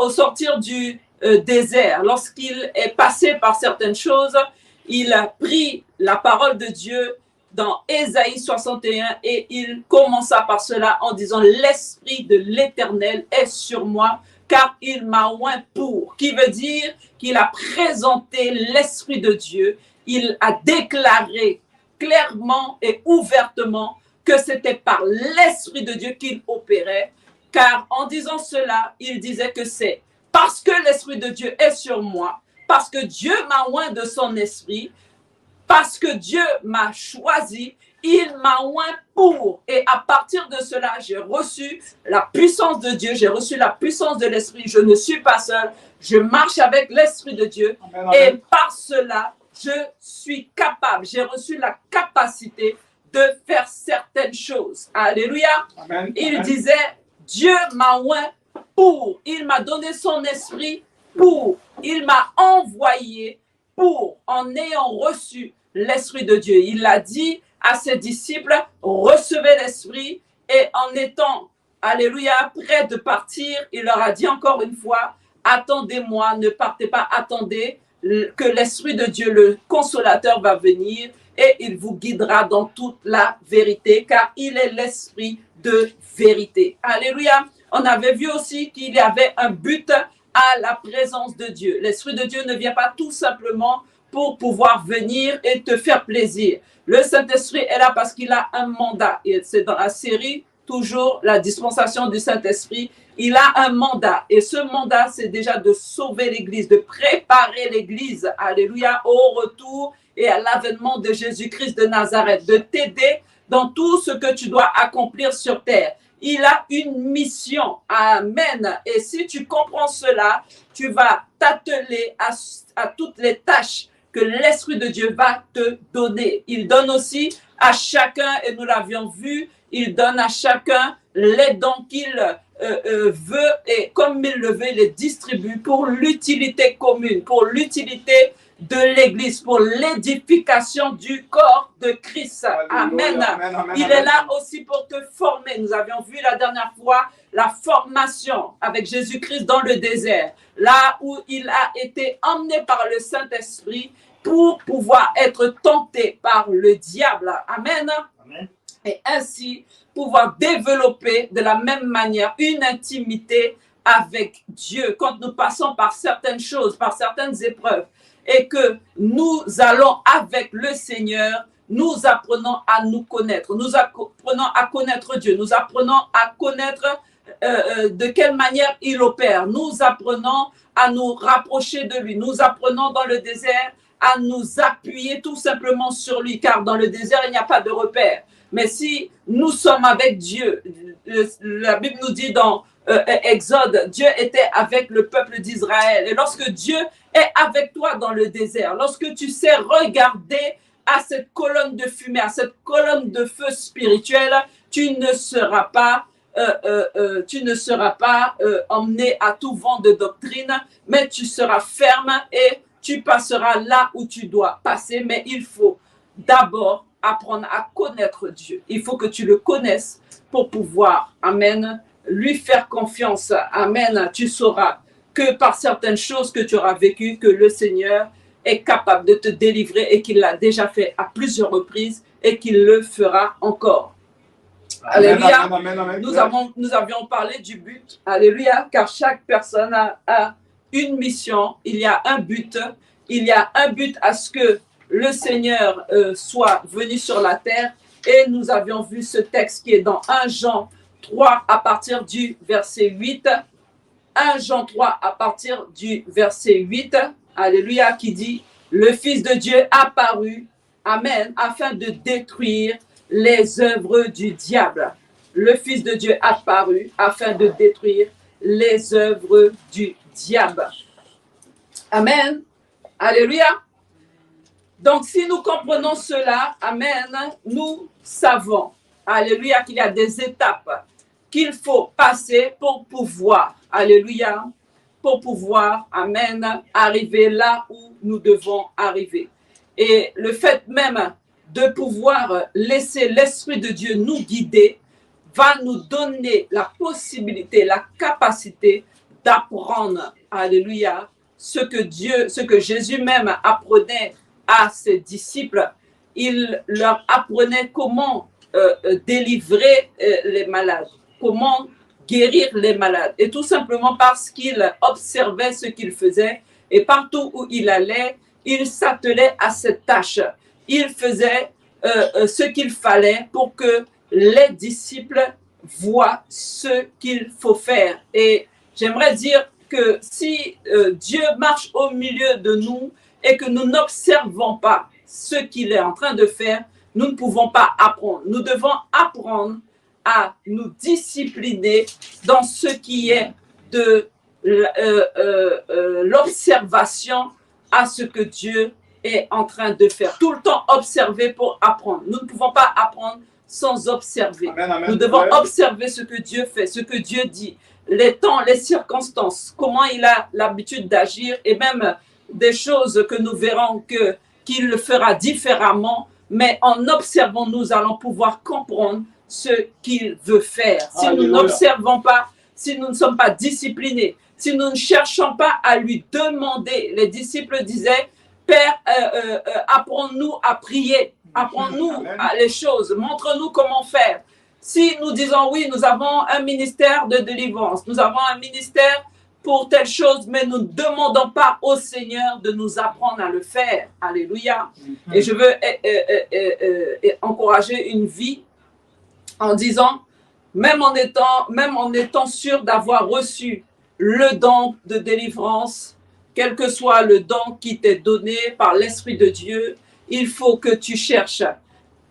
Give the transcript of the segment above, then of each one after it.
au sortir du désert, lorsqu'il est passé par certaines choses, il a pris la parole de Dieu dans Ésaïe 61 et il commença par cela en disant: l'Esprit de l'Éternel est sur moi, car il m'a oint pour. Qui veut dire qu'il a présenté l'Esprit de Dieu, il a déclaré clairement et ouvertement que c'était par l'Esprit de Dieu qu'il opérait, car en disant cela, il disait que c'est parce que l'Esprit de Dieu est sur moi, parce que Dieu m'a oint de son esprit, parce que Dieu m'a choisi, il m'a oint pour. Et à partir de cela, j'ai reçu la puissance de Dieu, j'ai reçu la puissance de l'Esprit. Je ne suis pas seul, je marche avec l'Esprit de Dieu. Amen, amen. Et par cela, je suis capable, j'ai reçu la capacité de faire certaines choses. Alléluia. Amen, il amen. Disait, Dieu m'a oint pour. Il m'a donné son esprit pour. Il m'a envoyé pour, en ayant reçu l'Esprit de Dieu. Il a dit à ses disciples: recevez l'Esprit. Et en étant, alléluia, prêt de partir, il leur a dit encore une fois: attendez-moi, ne partez pas, attendez que l'Esprit de Dieu, le Consolateur, va venir et il vous guidera dans toute la vérité, car il est l'Esprit de vérité. Alléluia. On avait vu aussi qu'il y avait un but à la présence de Dieu. L'Esprit de Dieu ne vient pas tout simplement pour pouvoir venir et te faire plaisir. Le Saint-Esprit est là parce qu'il a un mandat. Et c'est dans la série, toujours la dispensation du Saint-Esprit. Il a un mandat. Et ce mandat, c'est déjà de sauver l'Église, de préparer l'Église, alléluia, au retour et à l'avènement de Jésus-Christ de Nazareth, de t'aider dans tout ce que tu dois accomplir sur terre. Il a une mission. Amen. Et si tu comprends cela, tu vas t'atteler à toutes les tâches que l'Esprit de Dieu va te donner. Il donne aussi à chacun, et nous l'avions vu, il donne à chacun les dons qu'il veut, et comme il le veut, il les distribue pour l'utilité commune, pour l'utilité de l'Église, pour l'édification du corps de Christ. Amen. Amen, amen. Il est là aussi pour te former. Nous avions vu la dernière fois la formation avec Jésus-Christ dans le désert, là où il a été emmené par le Saint-Esprit pour pouvoir être tenté par le diable. Amen. Amen. Et ainsi pouvoir développer de la même manière une intimité avec Dieu quand nous passons par certaines choses, par certaines épreuves, et que nous allons avec le Seigneur, nous apprenons à nous connaître, nous apprenons à connaître Dieu, nous apprenons à connaître de quelle manière il opère, nous apprenons à nous rapprocher de lui, nous apprenons dans le désert à nous appuyer tout simplement sur lui, car dans le désert, il n'y a pas de repère. Mais si nous sommes avec Dieu, la Bible nous dit dans Exode, Dieu était avec le peuple d'Israël. Et lorsque Dieu est avec toi dans le désert, lorsque tu sais regarder à cette colonne de fumée, à cette colonne de feu spirituel, tu ne seras pas emmené à tout vent de doctrine, mais tu seras ferme et tu passeras là où tu dois passer. Mais il faut d'abord apprendre à connaître Dieu. Il faut que tu le connaisses pour pouvoir, amen, lui faire confiance. Amen. Tu sauras que par certaines choses que tu auras vécues, que le Seigneur est capable de te délivrer et qu'il l'a déjà fait à plusieurs reprises et qu'il le fera encore. Amen, alléluia. Amen, amen, amen. Nous avions parlé du but. Alléluia. Car chaque personne a une mission. Il y a un but. Il y a un but à ce que le Seigneur soit venu sur la terre. Et nous avions vu ce texte qui est dans 1 Jean 3 à partir du verset 8. 1 Jean 3 à partir du verset 8. Alléluia, qui dit: le Fils de Dieu apparut, amen, afin de détruire les œuvres du diable. Le Fils de Dieu apparut afin de détruire les œuvres du diable. Amen. Alléluia. Donc, si nous comprenons cela, amen, nous savons, alléluia, qu'il y a des étapes qu'il faut passer pour pouvoir, alléluia, pour pouvoir, amen, arriver là où nous devons arriver. Et le fait même de pouvoir laisser l'Esprit de Dieu nous guider va nous donner la possibilité, la capacité d'apprendre, alléluia, ce que Jésus même apprenait à ses disciples. Il leur apprenait comment délivrer les malades, comment guérir les malades. Et tout simplement parce qu'il observait ce qu'il faisait et partout où il allait, il s'attelait à cette tâche. Il faisait ce qu'il fallait pour que les disciples voient ce qu'il faut faire. Et j'aimerais dire que si Dieu marche au milieu de nous et que nous n'observons pas ce qu'il est en train de faire, nous ne pouvons pas apprendre. Nous devons apprendre à nous discipliner dans ce qui est de l'observation à ce que Dieu est en train de faire. Tout le temps observer pour apprendre. Nous ne pouvons pas apprendre sans observer. Amen, amen. Nous devons observer ce que Dieu fait, ce que Dieu dit, les temps, les circonstances, comment il a l'habitude d'agir et même des choses que nous verrons qu'il le fera différemment, mais en observant, nous allons pouvoir comprendre ce qu'il veut faire. Si nous n'observons pas, si nous ne sommes pas disciplinés, si nous ne cherchons pas à lui demander, les disciples disaient, Père, apprends-nous à prier, apprends-nous les choses, montre-nous comment faire. Si nous disons oui, nous avons un ministère de délivrance, nous avons un ministère pour telle chose, mais nous ne demandons pas au Seigneur de nous apprendre à le faire. Alléluia. Et je veux encourager une vie en disant, même en étant sûr d'avoir reçu le don de délivrance, quel que soit le don qui t'est donné par l'Esprit de Dieu, il faut que tu cherches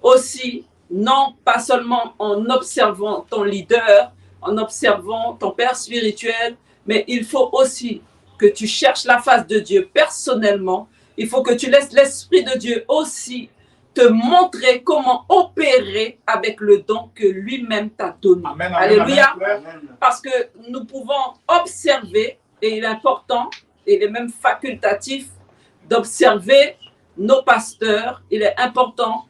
aussi, non pas seulement en observant ton leader, en observant ton père spirituel, mais il faut aussi que tu cherches la face de Dieu personnellement. Il faut que tu laisses l'Esprit de Dieu aussi te montrer comment opérer avec le don que lui-même t'a donné. Amen, Alléluia. amen. Parce que nous pouvons observer, et il est important, et il est même facultatif, d'observer nos pasteurs. Il est important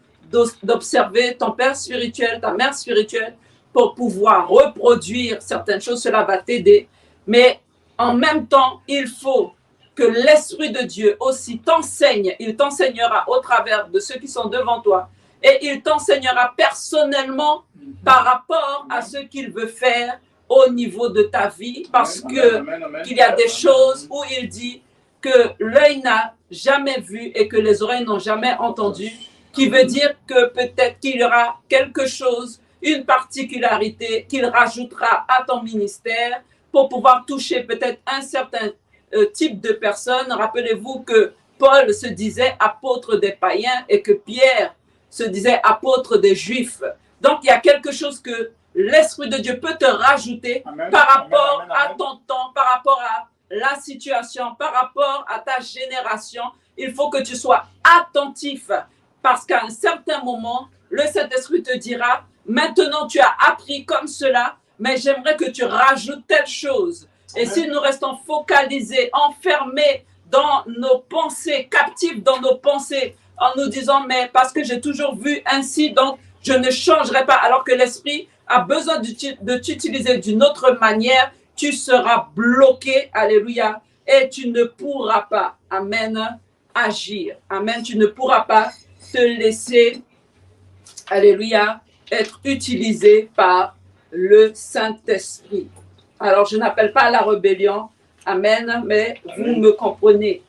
d'observer ton père spirituel, ta mère spirituelle, pour pouvoir reproduire certaines choses. Cela va t'aider. Mais en même temps, il faut que l'Esprit de Dieu aussi t'enseigne. Il t'enseignera au travers de ceux qui sont devant toi. Et il t'enseignera personnellement par rapport à ce qu'il veut faire au niveau de ta vie. Parce qu'il y a des choses où il dit que l'œil n'a jamais vu et que les oreilles n'ont jamais entendu. Qui veut dire que peut-être qu'il y aura quelque chose, une particularité qu'il rajoutera à ton ministère pour pouvoir toucher peut-être un certain type de personnes. Rappelez-vous que Paul se disait apôtre des païens et que Pierre se disait apôtre des Juifs. Donc, il y a quelque chose que l'Esprit de Dieu peut te rajouter par rapport à ton temps, par rapport à la situation, par rapport à ta génération. Il faut que tu sois attentif parce qu'à un certain moment, le Saint-Esprit te dira, maintenant tu as appris comme cela, mais j'aimerais que tu rajoutes telle chose. Et si nous restons focalisés, enfermés dans nos pensées, captifs dans nos pensées, en nous disant, mais parce que j'ai toujours vu ainsi, donc je ne changerai pas, alors que l'Esprit a besoin de t'utiliser d'une autre manière, tu seras bloqué, alléluia, et tu ne pourras pas, amen, agir. Amen, tu ne pourras pas te laisser, alléluia, être utilisé par le Saint-Esprit. Alors, je n'appelle pas à la rébellion, amen, mais vous me comprenez.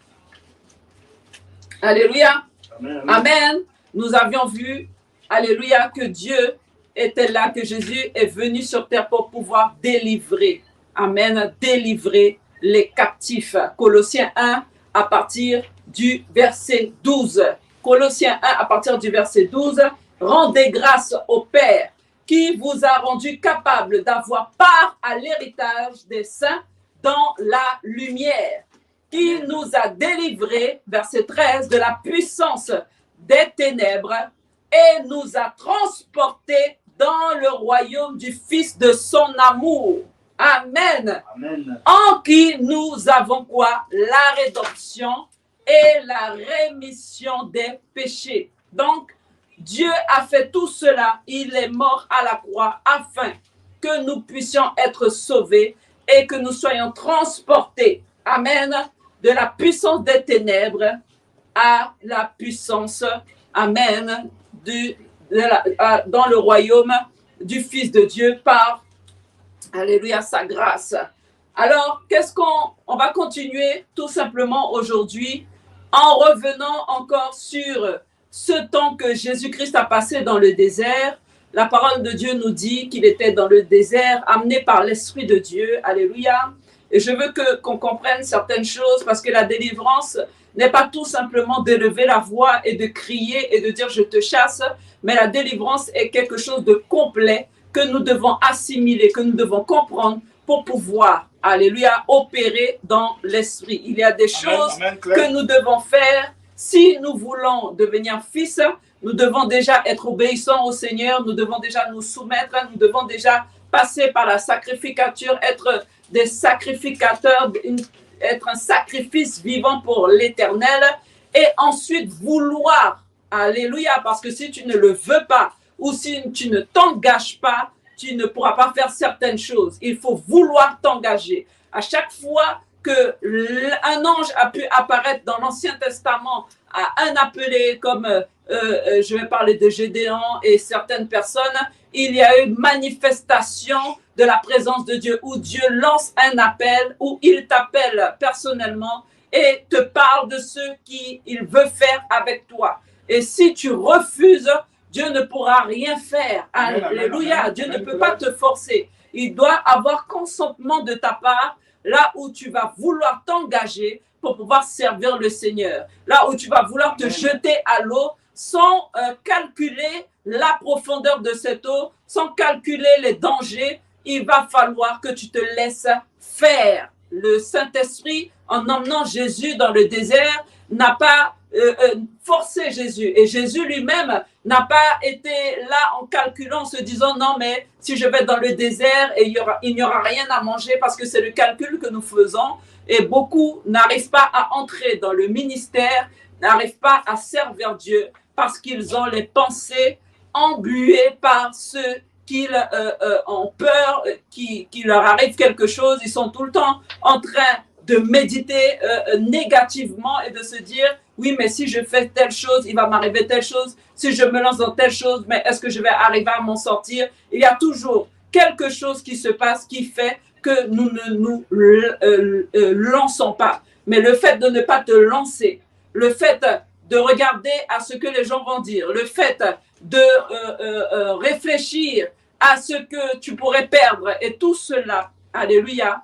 Alléluia. Amen. Amen. Nous avions vu, alléluia, que Dieu était là, que Jésus est venu sur terre pour pouvoir délivrer, amen, délivrer les captifs. Colossiens 1 à partir du verset 12. Colossiens 1 à partir du verset 12. Rendez grâce au Père qui vous a rendu capable d'avoir part à l'héritage des saints dans la lumière, qui nous a délivrés, verset 13, de la puissance des ténèbres et nous a transportés dans le royaume du Fils de son amour. Amen. Amen. En qui nous avons quoi? La rédemption et la rémission des péchés. Donc, Dieu a fait tout cela. Il est mort à la croix afin que nous puissions être sauvés et que nous soyons transportés, amen, de la puissance des ténèbres à la puissance, amen, dans le royaume du Fils de Dieu par, alléluia, sa grâce. Alors, qu'est-ce qu'on va continuer tout simplement aujourd'hui en revenant encore sur ce temps que Jésus-Christ a passé dans le désert. La parole de Dieu nous dit qu'il était dans le désert, amené par l'Esprit de Dieu. Alléluia. Et je veux qu'on comprenne certaines choses parce que la délivrance n'est pas tout simplement d'élever la voix et de crier et de dire « je te chasse », mais la délivrance est quelque chose de complet que nous devons assimiler, que nous devons comprendre pour pouvoir, alléluia, opérer dans l'esprit. Il y a des choses que nous devons faire si nous voulons devenir fils. Nous devons déjà être obéissants au Seigneur, nous devons déjà nous soumettre, nous devons déjà passer par la sacrificature, être des sacrificateurs, être un sacrifice vivant pour l'Éternel et ensuite vouloir, alléluia, parce que si tu ne le veux pas ou si tu ne t'engages pas, tu ne pourras pas faire certaines choses. Il faut vouloir t'engager. À chaque fois qu'un ange a pu apparaître dans l'Ancien Testament à un appelé comme, je vais parler de Gédéon et certaines personnes, il y a eu manifestation de la présence de Dieu où Dieu lance un appel, où il t'appelle personnellement et te parle de ce qu'il veut faire avec toi. Et si tu refuses, Dieu ne pourra rien faire. Alléluia. Dieu ne peut pas te forcer. Il doit avoir consentement de ta part là où tu vas vouloir t'engager pour pouvoir servir le Seigneur. Là où tu vas vouloir te jeter à l'eau sans calculer la profondeur de cette eau, sans calculer les dangers, il va falloir que tu te laisses faire. Le Saint-Esprit, en emmenant Jésus dans le désert, n'a pas forcé Jésus. Et Jésus lui-même n'a pas été là en calculant, en se disant non, mais si je vais dans le désert et il n'y aura rien à manger, parce que c'est le calcul que nous faisons. Et beaucoup n'arrivent pas à entrer dans le ministère, n'arrivent pas à servir Dieu parce qu'ils ont les pensées embuées par ceux qui ont peur, qu'il leur arrive quelque chose. Ils sont tout le temps en train de méditer négativement et de se dire oui, mais si je fais telle chose, il va m'arriver telle chose. Si je me lance dans telle chose, mais est-ce que je vais arriver à m'en sortir? Il y a toujours quelque chose qui se passe qui fait que nous ne nous lançons pas. Mais le fait de ne pas te lancer, le fait de regarder à ce que les gens vont dire, le fait de réfléchir à ce que tu pourrais perdre et tout cela, alléluia,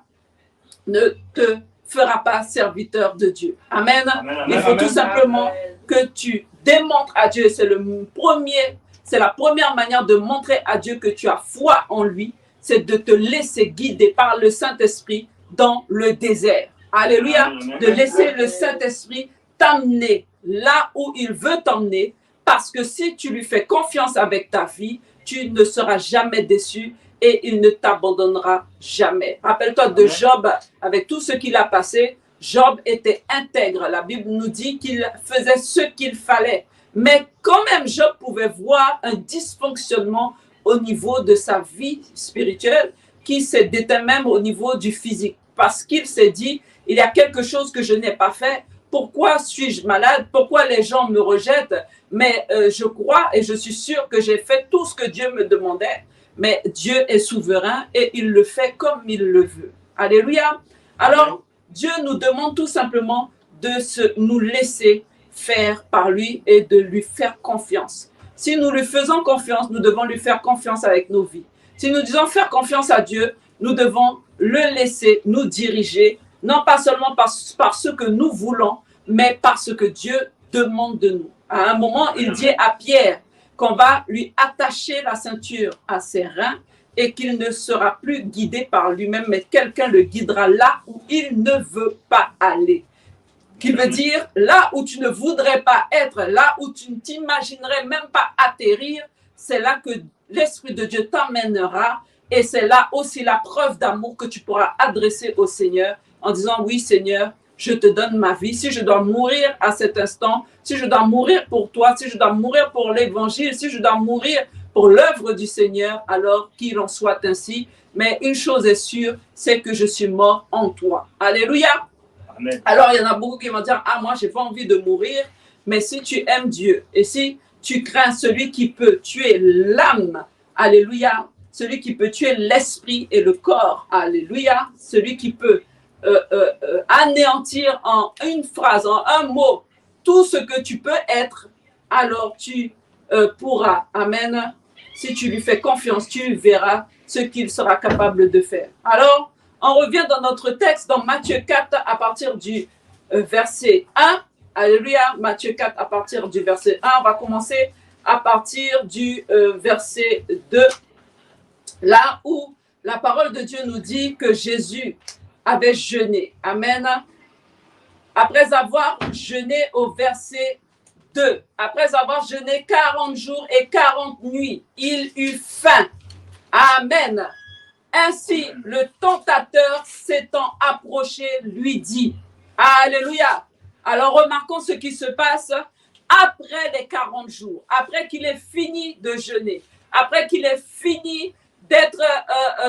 ne te fera pas serviteur de Dieu. Amen. Il faut tout simplement que tu démontres à Dieu. C'est la première manière de montrer à Dieu que tu as foi en lui, c'est de te laisser guider par le Saint-Esprit dans le désert. Alléluia. De laisser le Saint-Esprit t'amener là où il veut t'emmener, parce que si tu lui fais confiance avec ta vie, tu ne seras jamais déçu et il ne t'abandonnera jamais. Rappelle-toi de Job, avec tout ce qu'il a passé. Job était intègre. La Bible nous dit qu'il faisait ce qu'il fallait. Mais quand même, Job pouvait voir un dysfonctionnement au niveau de sa vie spirituelle qui s'est déteint même au niveau du physique. Parce qu'il s'est dit, il y a quelque chose que je n'ai pas fait. Pourquoi suis-je malade? Pourquoi les gens me rejettent? Mais je crois et je suis sûr que j'ai fait tout ce que Dieu me demandait. Mais Dieu est souverain et il le fait comme il le veut. Alléluia. Alors, Dieu nous demande tout simplement de nous laisser faire par lui et de lui faire confiance. Si nous lui faisons confiance, nous devons lui faire confiance avec nos vies. Si nous disons faire confiance à Dieu, nous devons le laisser nous diriger, non pas seulement par ce que nous voulons, mais par ce que Dieu demande de nous. À un moment, il dit à Pierre qu'on va lui attacher la ceinture à ses reins et qu'il ne sera plus guidé par lui-même, mais quelqu'un le guidera là où il ne veut pas aller. Qui veut dire, là où tu ne voudrais pas être, là où tu ne t'imaginerais même pas atterrir, c'est là que l'Esprit de Dieu t'emmènera et c'est là aussi la preuve d'amour que tu pourras adresser au Seigneur en disant, oui Seigneur, je te donne ma vie. Si je dois mourir à cet instant, si je dois mourir pour toi, si je dois mourir pour l'évangile, si je dois mourir pour l'œuvre du Seigneur, alors qu'il en soit ainsi. Mais une chose est sûre, c'est que je suis mort en toi. Alléluia. Amen. Alors, il y en a beaucoup qui vont dire, ah, moi, j'ai pas envie de mourir. Mais si tu aimes Dieu et si tu crains celui qui peut tuer l'âme, alléluia, celui qui peut tuer l'esprit et le corps, alléluia, celui qui peut anéantir en une phrase, en un mot, tout ce que tu peux être, alors tu pourras, amen, si tu lui fais confiance, tu verras ce qu'il sera capable de faire. Alors, on revient dans notre texte, dans Matthieu 4, à partir du verset 1. Alléluia, Matthieu 4, à partir du verset 1. On va commencer à partir du verset 2. Là où la parole de Dieu nous dit que Jésus avait jeûné. Amen. Après avoir jeûné au verset 2, après avoir jeûné 40 jours et 40 nuits, il eut faim. Amen. Ainsi, le tentateur s'étant approché, lui dit, alléluia. Alors, remarquons ce qui se passe après les 40 jours, après qu'il ait fini de jeûner, après qu'il ait fini d'être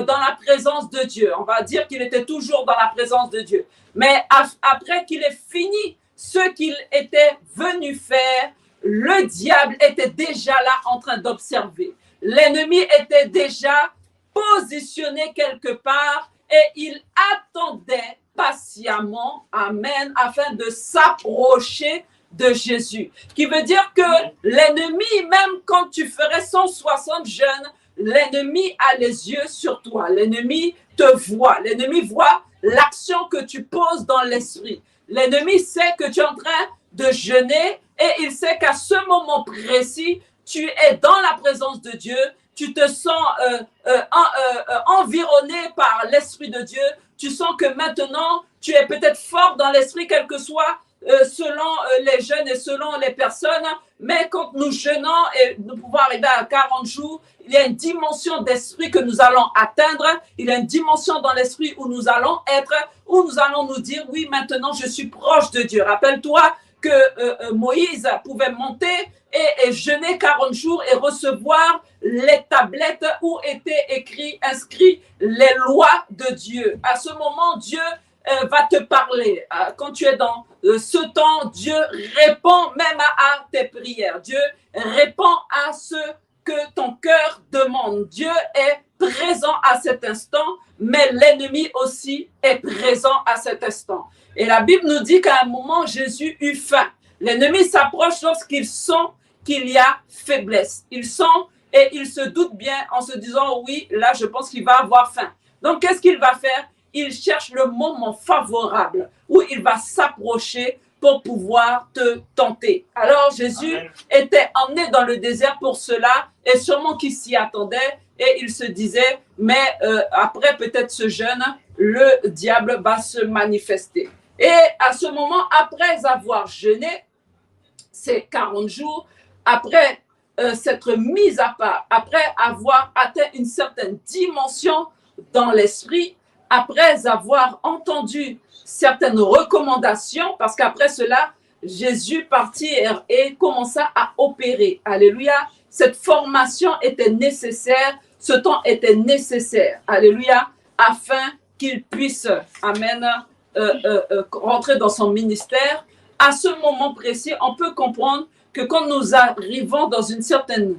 dans la présence de Dieu. On va dire qu'il était toujours dans la présence de Dieu. Mais après qu'il ait fini ce qu'il était venu faire, le diable était déjà là en train d'observer. L'ennemi était déjà positionné quelque part et il attendait patiemment, amen, afin de s'approcher de Jésus. Qui veut dire que l'ennemi, même quand tu ferais 160 jeûnes, l'ennemi a les yeux sur toi. L'ennemi te voit. L'ennemi voit l'action que tu poses dans l'esprit. L'ennemi sait que tu es en train de jeûner et il sait qu'à ce moment précis, tu es dans la présence de Dieu. Tu te sens environné par l'Esprit de Dieu. Tu sens que maintenant, tu es peut-être fort dans l'esprit, quel que soit selon les jeunes et selon les personnes. Mais quand nous jeûnons et nous pouvons arriver à 40 jours, il y a une dimension d'esprit que nous allons atteindre. Il y a une dimension dans l'esprit où nous allons être, où nous allons nous dire, oui, maintenant, je suis proche de Dieu. Rappelle-toi que Moïse pouvait monter et jeûner 40 jours et recevoir les tablettes où étaient inscrits les lois de Dieu. À ce moment, Dieu va te parler. Quand tu es dans ce temps, Dieu répond même à tes prières. Dieu répond à ce que ton cœur demande. Dieu est présent à cet instant, mais l'ennemi aussi est présent à cet instant. Et la Bible nous dit qu'à un moment, Jésus eut faim. L'ennemi s'approche lorsqu'il sent qu'il y a faiblesse. Il sent et il se doute bien en se disant, oui, là, je pense qu'il va avoir faim. Donc, qu'est-ce qu'il va faire? Il cherche le moment favorable où il va s'approcher pour pouvoir te tenter. Alors, Jésus était emmené dans le désert pour cela et sûrement qu'il s'y attendait et il se disait, mais après peut-être ce jeûne, le diable va se manifester. Et à ce moment, après avoir jeûné ces 40 jours, après s'être mis à part, après avoir atteint une certaine dimension dans l'esprit, après avoir entendu certaines recommandations, parce qu'après cela, Jésus partit et commença à opérer. Alléluia. Cette formation était nécessaire, ce temps était nécessaire. Alléluia. Afin qu'il puisse, amen, rentrer dans son ministère. À ce moment précis, on peut comprendre que quand nous arrivons dans une certaine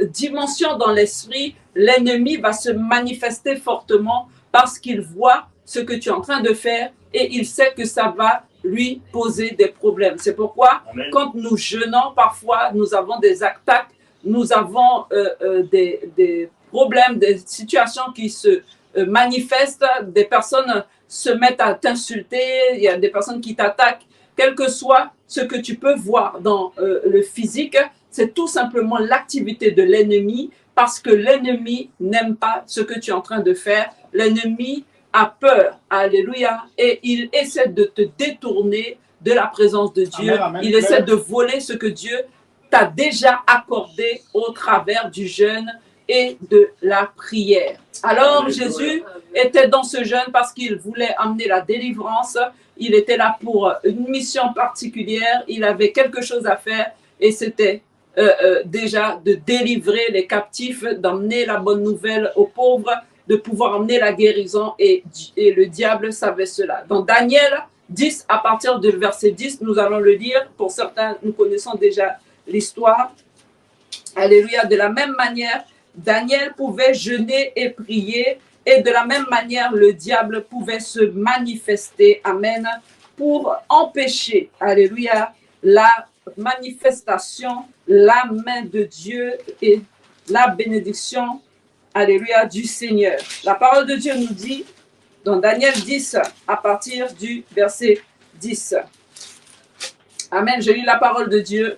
dimension dans l'esprit, l'ennemi va se manifester fortement parce qu'il voit ce que tu es en train de faire et il sait que ça va lui poser des problèmes. C'est pourquoi, quand nous jeûnons, parfois, nous avons des attaques, nous avons des problèmes, des situations qui se manifestent, des personnes se mettent à t'insulter, il y a des personnes qui t'attaquent. Quel que soit ce que tu peux voir dans le physique, c'est tout simplement l'activité de l'ennemi parce que l'ennemi n'aime pas ce que tu es en train de faire. L'ennemi a peur, alléluia, et il essaie de te détourner de la présence de Dieu. Amen, amen, il essaie de voler ce que Dieu t'a déjà accordé au travers du jeûne et de la prière. Alors Jésus était dans ce jeûne parce qu'il voulait amener la délivrance. Il était là pour une mission particulière. Il avait quelque chose à faire et c'était déjà de délivrer les captifs, d'emmener la bonne nouvelle aux pauvres, de pouvoir emmener la guérison, et le diable savait cela. Dans Daniel 10, à partir du verset 10, nous allons le lire. Pour certains, nous connaissons déjà l'histoire. Alléluia. De la même manière, Daniel pouvait jeûner et prier, et de la même manière, le diable pouvait se manifester, amen, pour empêcher, alléluia, la manifestation, la main de Dieu et la bénédiction, alléluia, du Seigneur. La parole de Dieu nous dit, dans Daniel 10, à partir du verset 10. Amen, je lis la parole de Dieu.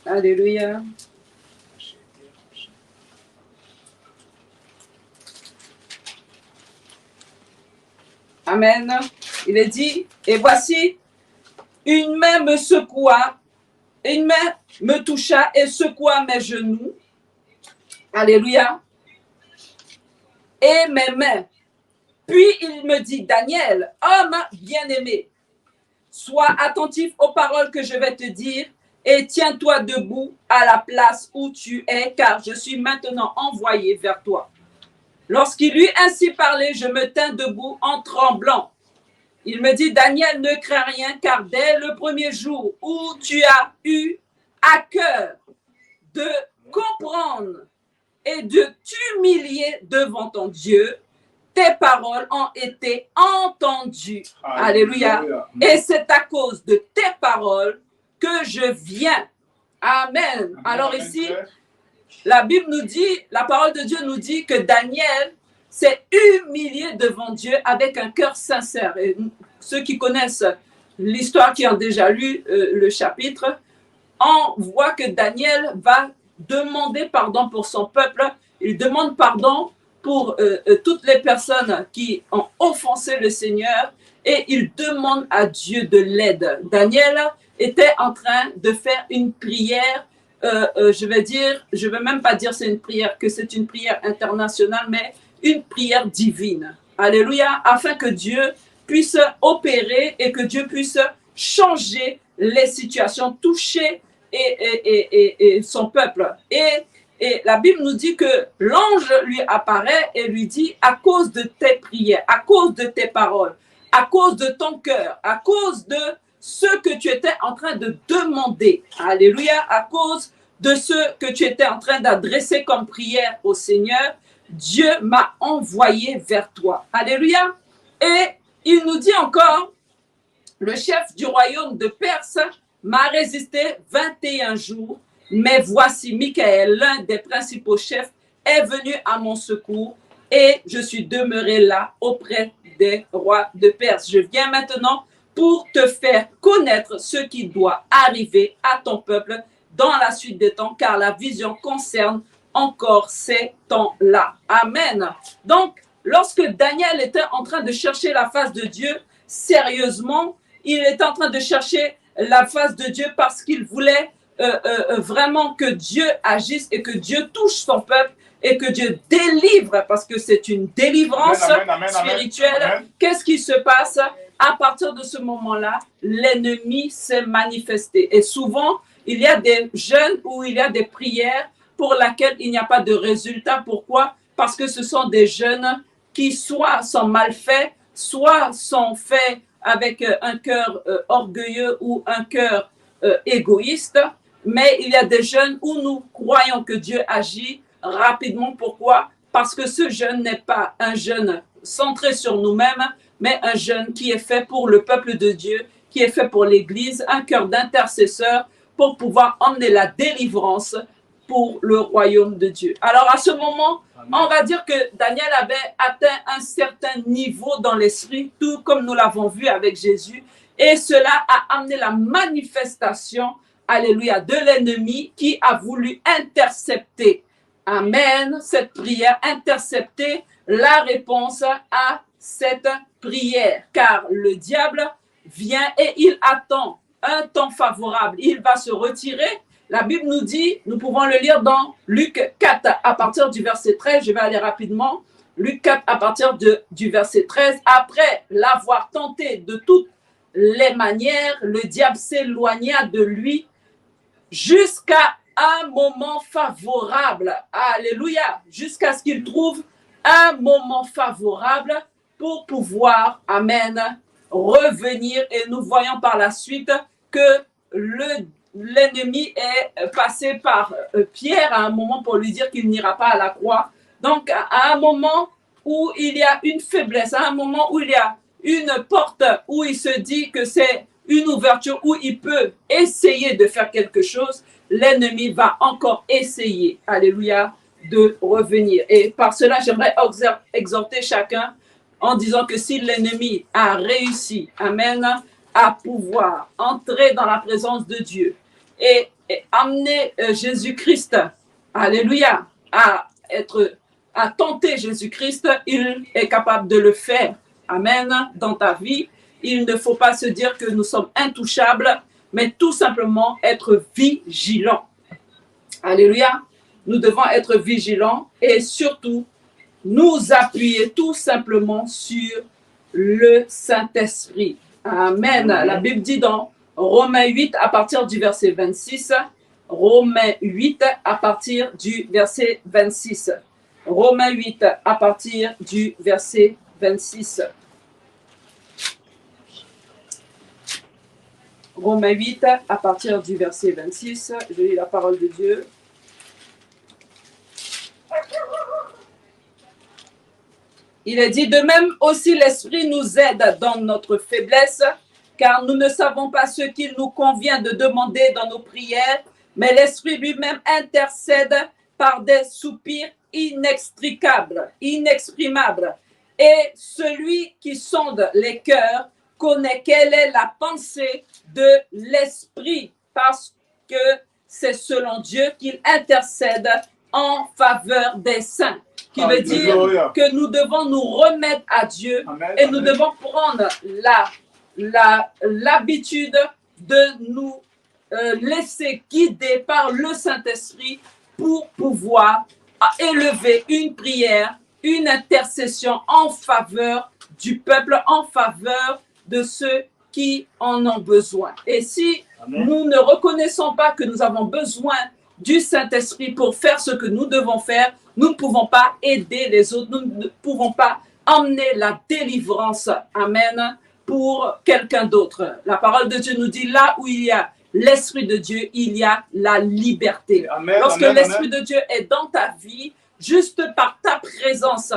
Alléluia. Amen. Il est dit, et voici, une main me secoua, une main me toucha et secoua mes genoux. Alléluia. Et mes mains. Puis il me dit, Daniel, homme bien-aimé, sois attentif aux paroles que je vais te dire et tiens-toi debout à la place où tu es, car je suis maintenant envoyé vers toi. Lorsqu'il eut ainsi parlé, je me tins debout en tremblant. Il me dit, Daniel, ne crains rien, car dès le premier jour où tu as eu à cœur de comprendre et de t'humilier devant ton Dieu, tes paroles ont été entendues. Alléluia. Alléluia. Et c'est à cause de tes paroles que je viens. Amen. Alors ici, la Bible nous dit, la parole de Dieu nous dit que Daniel s'est humilié devant Dieu avec un cœur sincère. Et ceux qui connaissent l'histoire, qui ont déjà lu le chapitre, on voit que Daniel va demander pardon pour son peuple. Il demande pardon pour toutes les personnes qui ont offensé le Seigneur, et il demande à Dieu de l'aide. Daniel était en train de faire une prière, je vais même pas dire c'est une prière, que c'est une prière internationale, mais une prière divine. Alléluia, afin que Dieu puisse opérer et que Dieu puisse changer les situations, toucher et son peuple. Et la Bible nous dit que l'ange lui apparaît et lui dit, à cause de tes prières, à cause de tes paroles, à cause de ton cœur, à cause de ce que tu étais en train de demander, alléluia, à cause de ce que tu étais en train d'adresser comme prière au Seigneur, Dieu m'a envoyé vers toi. Alléluia. Et il nous dit encore, le chef du royaume de Perse m'a résisté 21 jours, mais voici Michael, l'un des principaux chefs, est venu à mon secours et je suis demeuré là auprès des rois de Perse. Je viens maintenant pour te faire connaître ce qui doit arriver à ton peuple dans la suite des temps, car la vision concerne encore ces temps-là. Amen. Donc, lorsque Daniel était en train de chercher la face de Dieu, sérieusement, il était en train de chercher la face de Dieu parce qu'il voulait vraiment que Dieu agisse et que Dieu touche son peuple et que Dieu délivre, parce que c'est une délivrance spirituelle. Qu'est-ce qui se passe? À partir de ce moment-là, l'ennemi s'est manifesté. Et souvent, il y a des jeûnes ou il y a des prières pour lesquelles il n'y a pas de résultat. Pourquoi? Parce que ce sont des jeûnes qui soit sont mal faits, soit sont faits avec un cœur orgueilleux ou un cœur égoïste. Mais il y a des jeûnes où nous croyons que Dieu agit rapidement. Pourquoi? Parce que ce jeûne n'est pas un jeûne centré sur nous-mêmes, mais un jeûne qui est fait pour le peuple de Dieu, qui est fait pour l'Église, un cœur d'intercesseur pour pouvoir emmener la délivrance pour le royaume de Dieu. Alors à ce moment, on va dire que Daniel avait atteint un certain niveau dans l'esprit, tout comme nous l'avons vu avec Jésus, et cela a amené la manifestation, alléluia, de l'ennemi qui a voulu intercepter, amen, cette prière, intercepter la réponse à cette prière, car le diable vient et il attend un temps favorable. Il va se retirer. La Bible nous dit, nous pouvons le lire dans Luc 4, à partir du verset 13, je vais aller rapidement. Luc 4 à partir du verset 13. Après l'avoir tenté de toutes les manières, le diable s'éloigna de lui jusqu'à un moment favorable. Alléluia. Jusqu'à ce qu'il trouve un moment favorable pour pouvoir, amen, revenir. Et nous voyons par la suite que l'ennemi est passé par Pierre à un moment pour lui dire qu'il n'ira pas à la croix. Donc, à un moment où il y a une faiblesse, à un moment où il y a une porte où il se dit que c'est une ouverture où il peut essayer de faire quelque chose, l'ennemi va encore essayer, alléluia, de revenir. Et par cela, j'aimerais exhorter chacun en disant que si l'ennemi a réussi, amen, à pouvoir entrer dans la présence de Dieu et amener Jésus-Christ, alléluia, à tenter Jésus-Christ, il est capable de le faire, amen, dans ta vie. Il ne faut pas se dire que nous sommes intouchables, mais tout simplement être vigilants. Alléluia. Nous devons être vigilants et surtout nous appuyer tout simplement sur le Saint-Esprit. Amen. La Bible dit dans Romains 8 à partir du verset 26. Romains 8 à partir du verset 26. Romains 8 à partir du verset 26. Romains 8 à partir du verset 26. Je lis la parole de Dieu. Il est dit, de même aussi l'Esprit nous aide dans notre faiblesse, car nous ne savons pas ce qu'il nous convient de demander dans nos prières, mais l'Esprit lui-même intercède par des soupirs inextricables, inexprimables. Et celui qui sonde les cœurs connaît quelle est la pensée de l'Esprit, parce que c'est selon Dieu qu'il intercède en faveur des saints. Qui veut dire que nous devons nous remettre à Dieu. Amen, et nous devons prendre l'habitude de nous laisser guider par le Saint-Esprit pour pouvoir élever une prière, une intercession en faveur du peuple, en faveur de ceux qui en ont besoin. Et si Amen. Nous ne reconnaissons pas que nous avons besoin du Saint-Esprit pour faire ce que nous devons faire, nous ne pouvons pas aider les autres, nous ne pouvons pas emmener la délivrance, amen, pour quelqu'un d'autre. La parole de Dieu nous dit, là où il y a l'Esprit de Dieu, il y a la liberté. Amen, lorsque l'Esprit de Dieu est dans ta vie, juste par ta présence,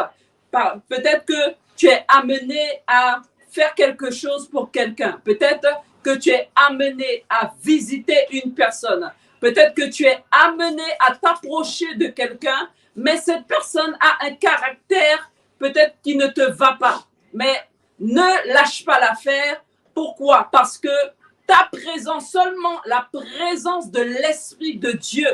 peut-être que tu es amené à faire quelque chose pour quelqu'un, peut-être que tu es amené à visiter une personne, peut-être que tu es amené à t'approcher de quelqu'un, mais cette personne a un caractère peut-être qui ne te va pas. Mais ne lâche pas l'affaire. Pourquoi? Parce que ta présence, seulement la présence de l'Esprit de Dieu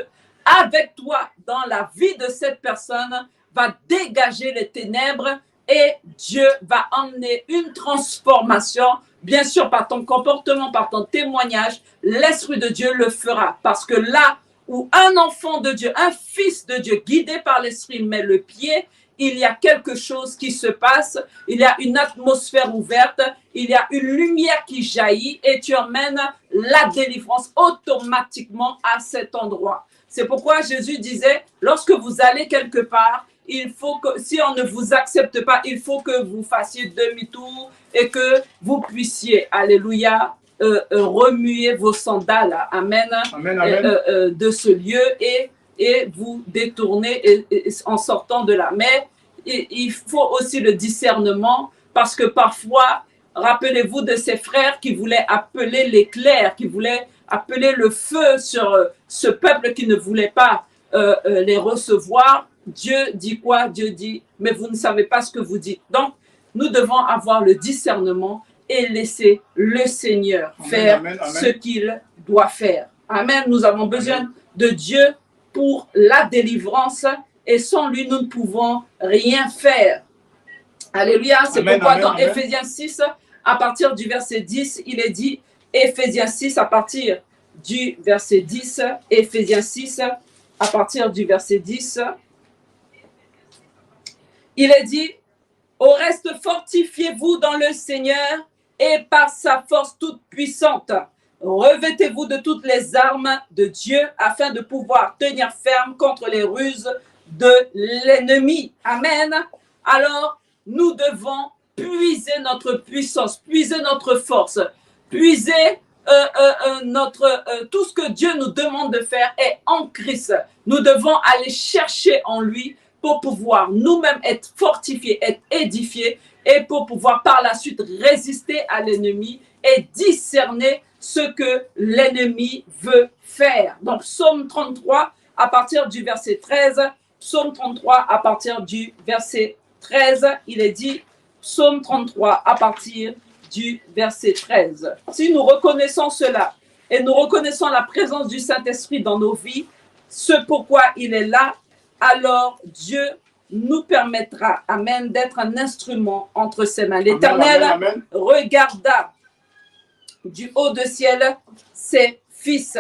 avec toi dans la vie de cette personne va dégager les ténèbres et Dieu va emmener une transformation. Bien sûr, par ton comportement, par ton témoignage, l'Esprit de Dieu le fera. Parce que là où un enfant de Dieu, un fils de Dieu, guidé par l'Esprit, met le pied, il y a quelque chose qui se passe, il y a une atmosphère ouverte, il y a une lumière qui jaillit et tu emmènes la délivrance automatiquement à cet endroit. C'est pourquoi Jésus disait, lorsque vous allez quelque part, il faut que, si on ne vous accepte pas, il faut que vous fassiez demi-tour et que vous puissiez, alléluia, remuer vos sandales, amen, amen, amen. De ce lieu et vous détourner en sortant de là. Mais il faut aussi le discernement parce que parfois, rappelez-vous de ces frères qui voulaient appeler l'éclair, qui voulaient appeler le feu sur ce peuple qui ne voulait pas les recevoir. Dieu dit quoi? Dieu dit, mais vous ne savez pas ce que vous dites. Donc, nous devons avoir le discernement et laisser le Seigneur faire amen, amen. Ce qu'il doit faire. Amen. Nous avons besoin amen. De Dieu pour la délivrance et sans lui, nous ne pouvons rien faire. Alléluia. C'est pourquoi dans Éphésiens 6, à partir du verset 10, il est dit, Éphésiens 6, à partir du verset 10, Éphésiens 6, à partir du verset 10, il est dit, au reste, fortifiez-vous dans le Seigneur et par sa force toute puissante. Revêtez-vous de toutes les armes de Dieu afin de pouvoir tenir ferme contre les ruses de l'ennemi. Amen. Alors, nous devons puiser notre puissance, puiser notre force, puiser tout ce que Dieu nous demande de faire est en Christ. Nous devons aller chercher en lui pour pouvoir nous-mêmes être fortifiés, être édifiés et pour pouvoir par la suite résister à l'ennemi et discerner ce que l'ennemi veut faire. Donc, Psaume 33 à partir du verset 13, Psaume 33 à partir du verset 13, il est dit, Psaume 33 à partir du verset 13. Si nous reconnaissons cela et nous reconnaissons la présence du Saint-Esprit dans nos vies, ce pourquoi il est là, alors Dieu nous permettra, amen, d'être un instrument entre ses mains. L'Éternel regarda du haut de ciel ses fils.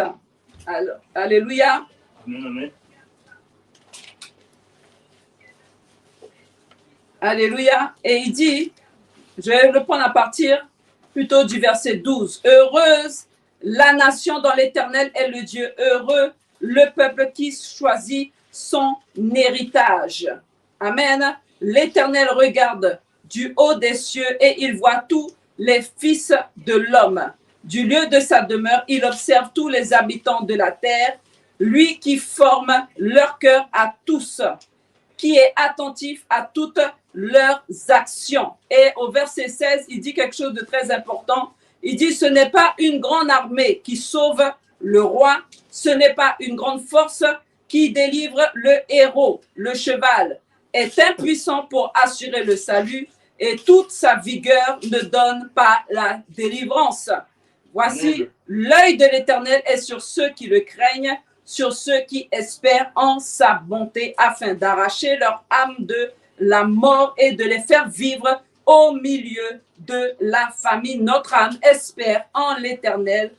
Alors, alléluia. Amen. Alléluia. Et il dit, je vais le prendre à partir plutôt du verset 12. Heureuse la nation dont l'Éternel est le Dieu. Heureux le peuple qui choisit son héritage. Amen. L'Éternel regarde du haut des cieux et il voit tous les fils de l'homme. Du lieu de sa demeure, il observe tous les habitants de la terre, lui qui forme leur cœur à tous, qui est attentif à toutes leurs actions. Et au verset 16, il dit quelque chose de très important. Il dit, ce n'est pas une grande armée qui sauve le roi, ce n'est pas une grande force qui délivre le héros. Le cheval est impuissant pour assurer le salut et toute sa vigueur ne donne pas la délivrance. Voici, l'œil de l'Éternel est sur ceux qui le craignent, sur ceux qui espèrent en sa bonté, afin d'arracher leur âme de la mort et de les faire vivre au milieu de la famine. Notre âme espère en l'Éternel.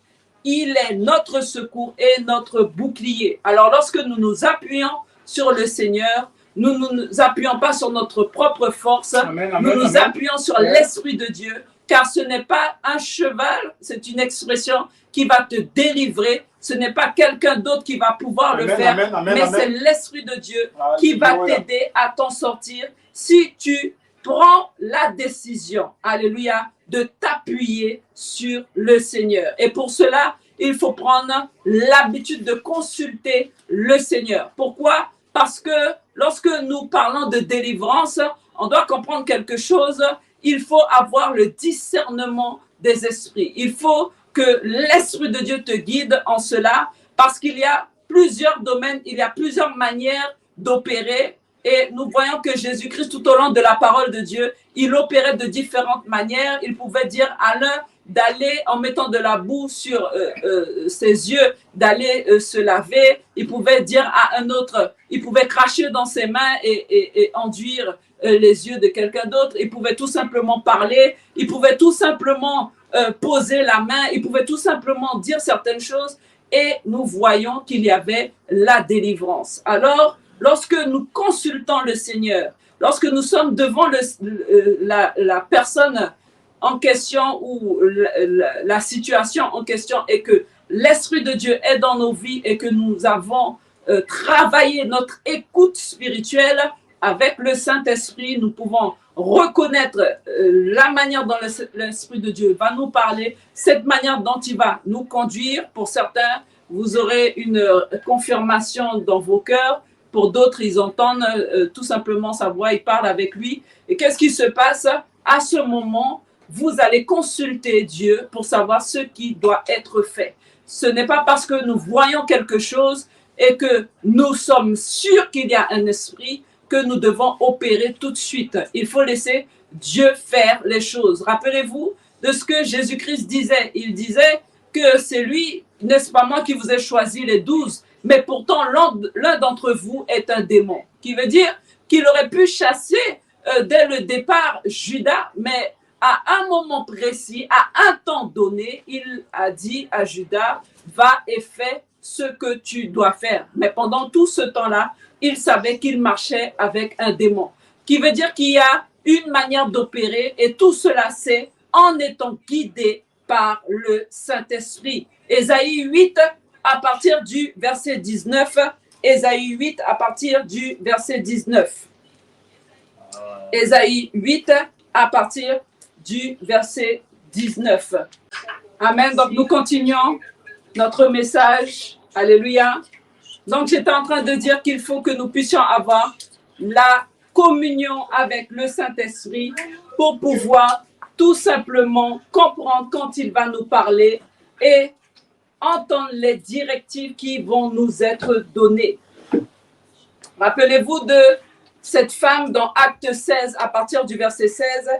Il est notre secours et notre bouclier. Alors, lorsque nous nous appuyons sur le Seigneur, nous ne nous appuyons pas sur notre propre force, nous nous appuyons sur l'Esprit de Dieu, car ce n'est pas un cheval, c'est une expression qui va te délivrer, ce n'est pas quelqu'un d'autre qui va pouvoir le faire, mais c'est l'Esprit de Dieu qui va t'aider à t'en sortir si tu prends la décision, alléluia, de t'appuyer sur le Seigneur. Et pour cela, il faut prendre l'habitude de consulter le Seigneur. Pourquoi? Parce que lorsque nous parlons de délivrance, on doit comprendre quelque chose. Il faut avoir le discernement des esprits. Il faut que l'Esprit de Dieu te guide en cela, parce qu'il y a plusieurs domaines, il y a plusieurs manières d'opérer. Et nous voyons que Jésus-Christ, tout au long de la parole de Dieu, il opérait de différentes manières. Il pouvait dire à l'un d'aller en mettant de la boue sur ses yeux, d'aller se laver. Il pouvait dire à un autre, il pouvait cracher dans ses mains et enduire les yeux de quelqu'un d'autre. Il pouvait tout simplement parler. Il pouvait tout simplement poser la main. Il pouvait tout simplement dire certaines choses. Et nous voyons qu'il y avait la délivrance. Alors, lorsque nous consultons le Seigneur, lorsque nous sommes devant la personne en question ou la situation en question et que l'Esprit de Dieu est dans nos vies et que nous avons travaillé notre écoute spirituelle avec le Saint-Esprit, nous pouvons reconnaître la manière dont l'Esprit de Dieu va nous parler, cette manière dont il va nous conduire. Pour certains, vous aurez une confirmation dans vos cœurs. Pour d'autres, ils entendent tout simplement sa voix, ils parlent avec lui. Et qu'est-ce qui se passe? À ce moment, vous allez consulter Dieu pour savoir ce qui doit être fait. Ce n'est pas parce que nous voyons quelque chose et que nous sommes sûrs qu'il y a un esprit que nous devons opérer tout de suite. Il faut laisser Dieu faire les choses. Rappelez-vous de ce que Jésus-Christ disait. Il disait que c'est lui, n'est-ce pas moi, qui vous ai choisi les 12, mais pourtant l'un d'entre vous est un démon. Qui veut dire qu'il aurait pu chasser dès le départ Judas, mais à un moment précis, à un temps donné, il a dit à Judas, va et fais ce que tu dois faire. Mais pendant tout ce temps-là, il savait qu'il marchait avec un démon. qui veut dire qu'il y a une manière d'opérer et tout cela c'est en étant guidé par le Saint-Esprit. Ésaïe 8 à partir du verset 19. Ésaïe 8 à partir du verset 19. Ésaïe 8 à partir du verset 19. Amen. Donc nous continuons notre message. Alléluia. Donc j'étais en train de dire qu'il faut que nous puissions avoir la communion avec le Saint-Esprit pour pouvoir tout simplement comprendre quand il va nous parler et entendre les directives qui vont nous être données. Rappelez-vous de cette femme dans Acte 16 à partir du verset 16.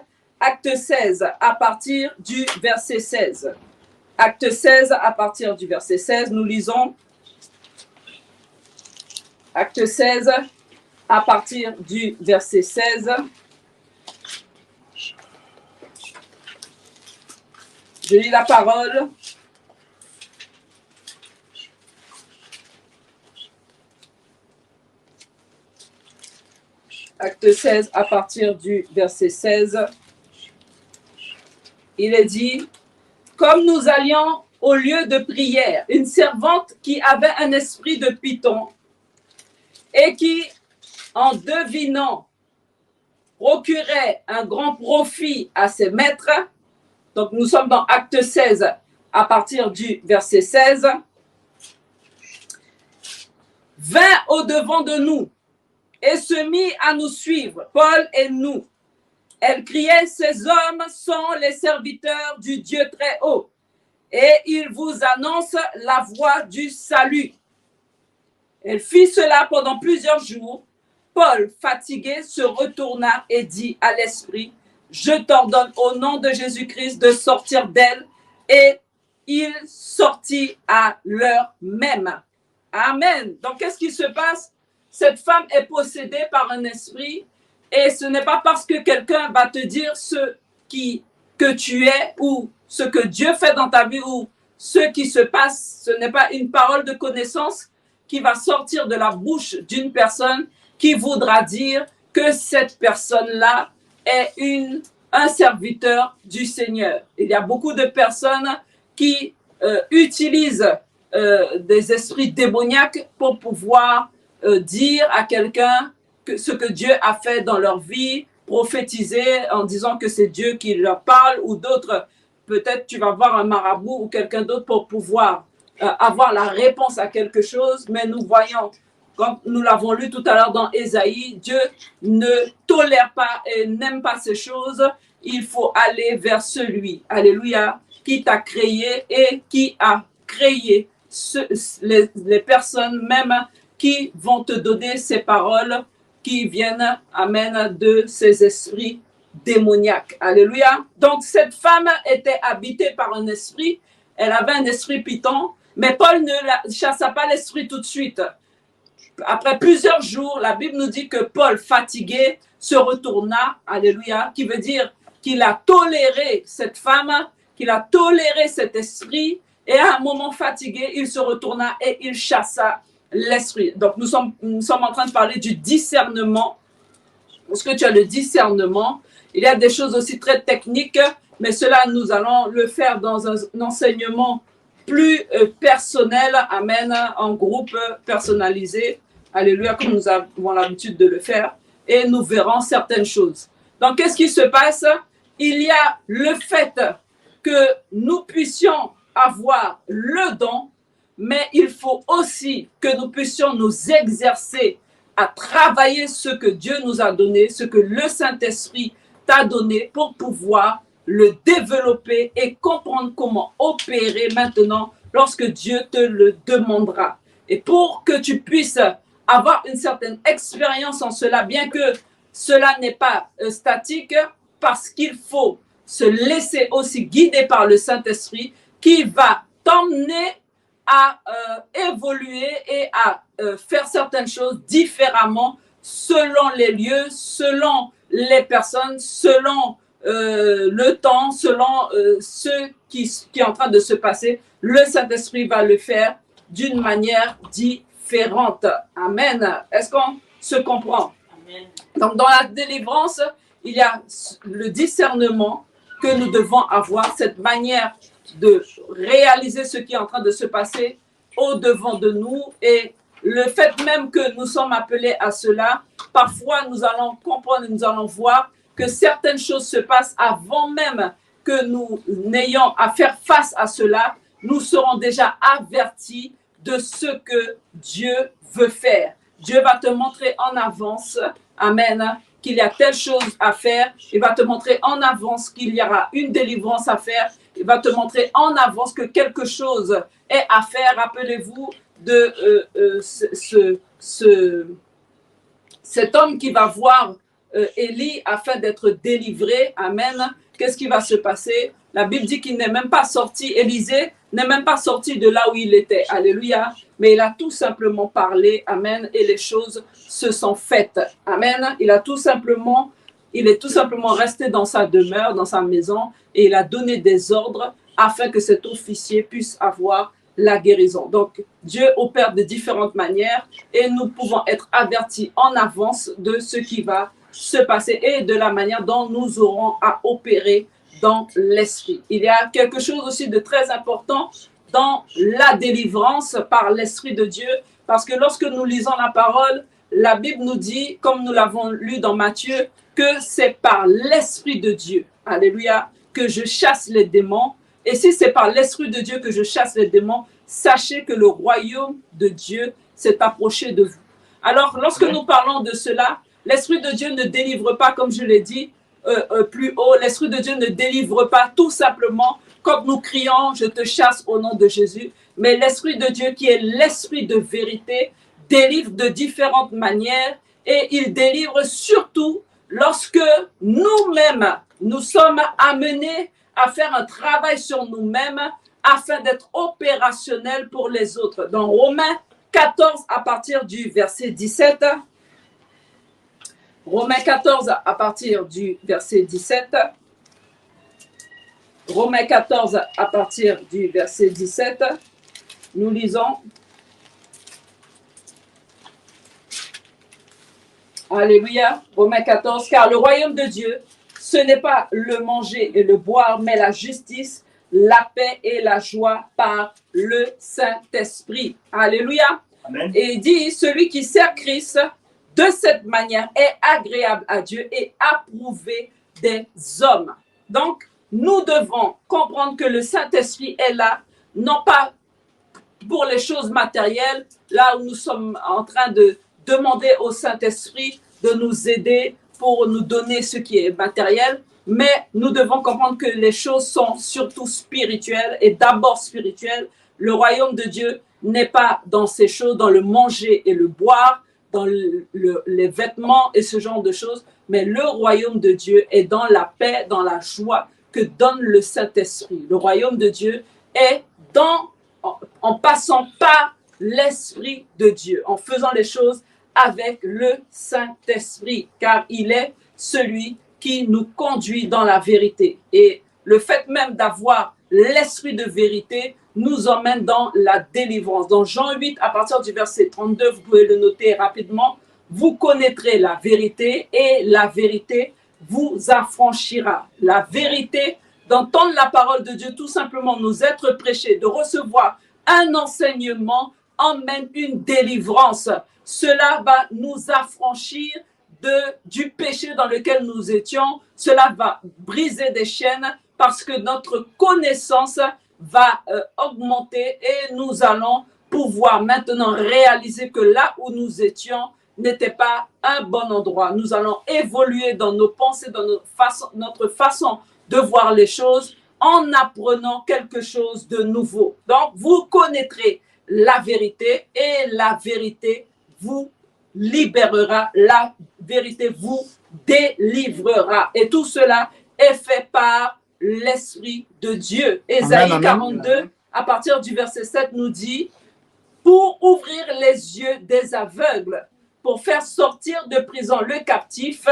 Acte 16 à partir du verset 16. Acte 16 à partir du verset 16, nous lisons. Acte 16 à partir du verset 16. Je lis la parole. Acte 16 à partir du verset 16. Il est dit, comme nous allions au lieu de prière, une servante qui avait un esprit de python et qui, en devinant, procurait un grand profit à ses maîtres. Donc nous sommes dans Acte 16 à partir du verset 16. Vint au-devant de nous et se mit à nous suivre, Paul et nous. Elle criait, ces hommes sont les serviteurs du Dieu très haut et ils vous annoncent la voie du salut. Elle fit cela pendant plusieurs jours. Paul, fatigué, se retourna et dit à l'esprit, je t'ordonne au nom de Jésus-Christ de sortir d'elle. Et il sortit à l'heure même. Amen. Donc, qu'est-ce qui se passe? Cette femme est possédée par un esprit et ce n'est pas parce que quelqu'un va te dire que tu es ou ce que Dieu fait dans ta vie ou ce qui se passe. Ce n'est pas une parole de connaissance qui va sortir de la bouche d'une personne qui voudra dire que cette personne-là est un serviteur du Seigneur. Il y a beaucoup de personnes qui utilisent des esprits démoniaques pour pouvoir dire à quelqu'un ce que Dieu a fait dans leur vie, prophétiser en disant que c'est Dieu qui leur parle ou d'autres. Peut-être tu vas voir un marabout ou quelqu'un d'autre pour pouvoir avoir la réponse à quelque chose, mais nous voyons, comme nous l'avons lu tout à l'heure dans Ésaïe, Dieu ne tolère pas et n'aime pas ces choses. Il faut aller vers celui, alléluia, qui t'a créé et qui a créé les personnes même qui vont te donner ces paroles qui viennent, amen, de ces esprits démoniaques. Alléluia. Donc, cette femme était habitée par un esprit. Elle avait un esprit python, mais Paul ne chassa pas l'esprit tout de suite. Après plusieurs jours, la Bible nous dit que Paul, fatigué, se retourna, alléluia, qui veut dire qu'il a toléré cette femme, qu'il a toléré cet esprit, et à un moment fatigué, il se retourna et il chassa l'esprit. Donc, nous sommes en train de parler du discernement. Lorsque tu as le discernement, il y a des choses aussi très techniques, mais cela, nous allons le faire dans un enseignement plus personnel, amen, en groupe personnalisé, alléluia, comme nous avons l'habitude de le faire, et nous verrons certaines choses. Donc, qu'est-ce qui se passe? Il y a le fait que nous puissions avoir le don, mais il faut aussi que nous puissions nous exercer à travailler ce que Dieu nous a donné, ce que le Saint-Esprit t'a donné pour pouvoir le développer et comprendre comment opérer maintenant lorsque Dieu te le demandera. Et pour que tu puisses avoir une certaine expérience en cela, bien que cela n'est pas statique, parce qu'il faut se laisser aussi guider par le Saint-Esprit qui va t'emmener à évoluer et à faire certaines choses différemment selon les lieux, selon les personnes, selon le temps, selon ce qui est en train de se passer. Le Saint-Esprit va le faire d'une manière différente. Amen. Est-ce qu'on se comprend? Donc, dans la délivrance, il y a le discernement que nous devons avoir, cette manière de réaliser ce qui est en train de se passer au-devant de nous et le fait même que nous sommes appelés à cela, parfois nous allons comprendre, nous allons voir que certaines choses se passent avant même que nous n'ayons à faire face à cela. Nous serons déjà avertis de ce que Dieu veut faire. Dieu va te montrer en avance, amen, qu'il y a telle chose à faire. Il va te montrer en avance qu'il y aura une délivrance à faire. Il va te montrer en avance que quelque chose est à faire. Rappelez-vous de cet homme qui va voir Élie afin d'être délivré. Amen. Qu'est-ce qui va se passer? La Bible dit qu'il n'est même pas sorti, Élisée n'est même pas sorti de là où il était. Alléluia. Mais il a tout simplement parlé. Amen. Et les choses se sont faites. Amen. Il est tout simplement resté dans sa demeure, dans sa maison, et il a donné des ordres afin que cet officier puisse avoir la guérison. Donc, Dieu opère de différentes manières et nous pouvons être avertis en avance de ce qui va se passer et de la manière dont nous aurons à opérer dans l'esprit. Il y a quelque chose aussi de très important dans la délivrance par l'Esprit de Dieu, parce que lorsque nous lisons la parole, la Bible nous dit, comme nous l'avons lu dans Matthieu, que c'est par l'Esprit de Dieu, alléluia, que je chasse les démons. Et si c'est par l'Esprit de Dieu que je chasse les démons, sachez que le royaume de Dieu s'est approché de vous. Alors, lorsque nous parlons de cela, l'Esprit de Dieu ne délivre pas, comme je l'ai dit plus haut, l'Esprit de Dieu ne délivre pas tout simplement comme nous crions, je te chasse au nom de Jésus, mais l'Esprit de Dieu qui est l'Esprit de vérité délivre de différentes manières et il délivre surtout lorsque nous-mêmes, nous sommes amenés à faire un travail sur nous-mêmes afin d'être opérationnels pour les autres. Dans Romains 14 à partir du verset 17, Romains 14 à partir du verset 17, Romains 14 à partir du verset 17, nous lisons. Alléluia, Romains 14, car le royaume de Dieu, ce n'est pas le manger et le boire, mais la justice, la paix et la joie par le Saint-Esprit. Alléluia. Amen. Et il dit, celui qui sert Christ de cette manière est agréable à Dieu et approuvé des hommes. Donc, nous devons comprendre que le Saint-Esprit est là, non pas pour les choses matérielles, là où nous sommes en train de demander au Saint-Esprit de nous aider pour nous donner ce qui est matériel, mais nous devons comprendre que les choses sont surtout spirituelles et d'abord spirituelles. Le royaume de Dieu n'est pas dans ces choses, dans le manger et le boire, dans les vêtements et ce genre de choses, mais le royaume de Dieu est dans la paix, dans la joie que donne le Saint-Esprit. Le royaume de Dieu est en passant par l'Esprit de Dieu, en faisant les choses avec le Saint-Esprit, car il est celui qui nous conduit dans la vérité. Et le fait même d'avoir l'Esprit de vérité nous emmène dans la délivrance. Dans Jean 8, à partir du verset 32, vous pouvez le noter rapidement, vous connaîtrez la vérité et la vérité vous affranchira. La vérité, d'entendre la parole de Dieu, tout simplement nous être prêchés, de recevoir un enseignement, emmène une délivrance. Cela va nous affranchir du péché dans lequel nous étions. Cela va briser des chaînes parce que notre connaissance va augmenter et nous allons pouvoir maintenant réaliser que là où nous étions n'était pas un bon endroit. Nous allons évoluer dans nos pensées, dans notre façon de voir les choses en apprenant quelque chose de nouveau. Donc, vous connaîtrez la vérité et la vérité vous libérera, la vérité vous délivrera. Et tout cela est fait par l'Esprit de Dieu. Ésaïe 42, à partir du verset 7, nous dit « Pour ouvrir les yeux des aveugles, pour faire sortir de prison le captif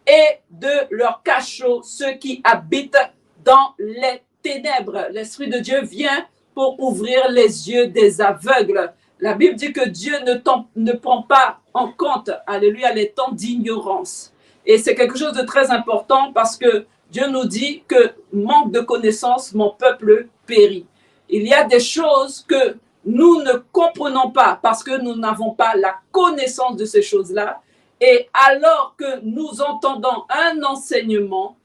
et de leur cachot ceux qui habitent dans les ténèbres. » L'Esprit de Dieu vient pour ouvrir les yeux des aveugles. La Bible dit que Dieu ne prend pas en compte, alléluia, les temps d'ignorance. Et c'est quelque chose de très important parce que Dieu nous dit que manque de connaissance, mon peuple périt. Il y a des choses que nous ne comprenons pas parce que nous n'avons pas la connaissance de ces choses-là. Et alors que nous entendons un enseignement,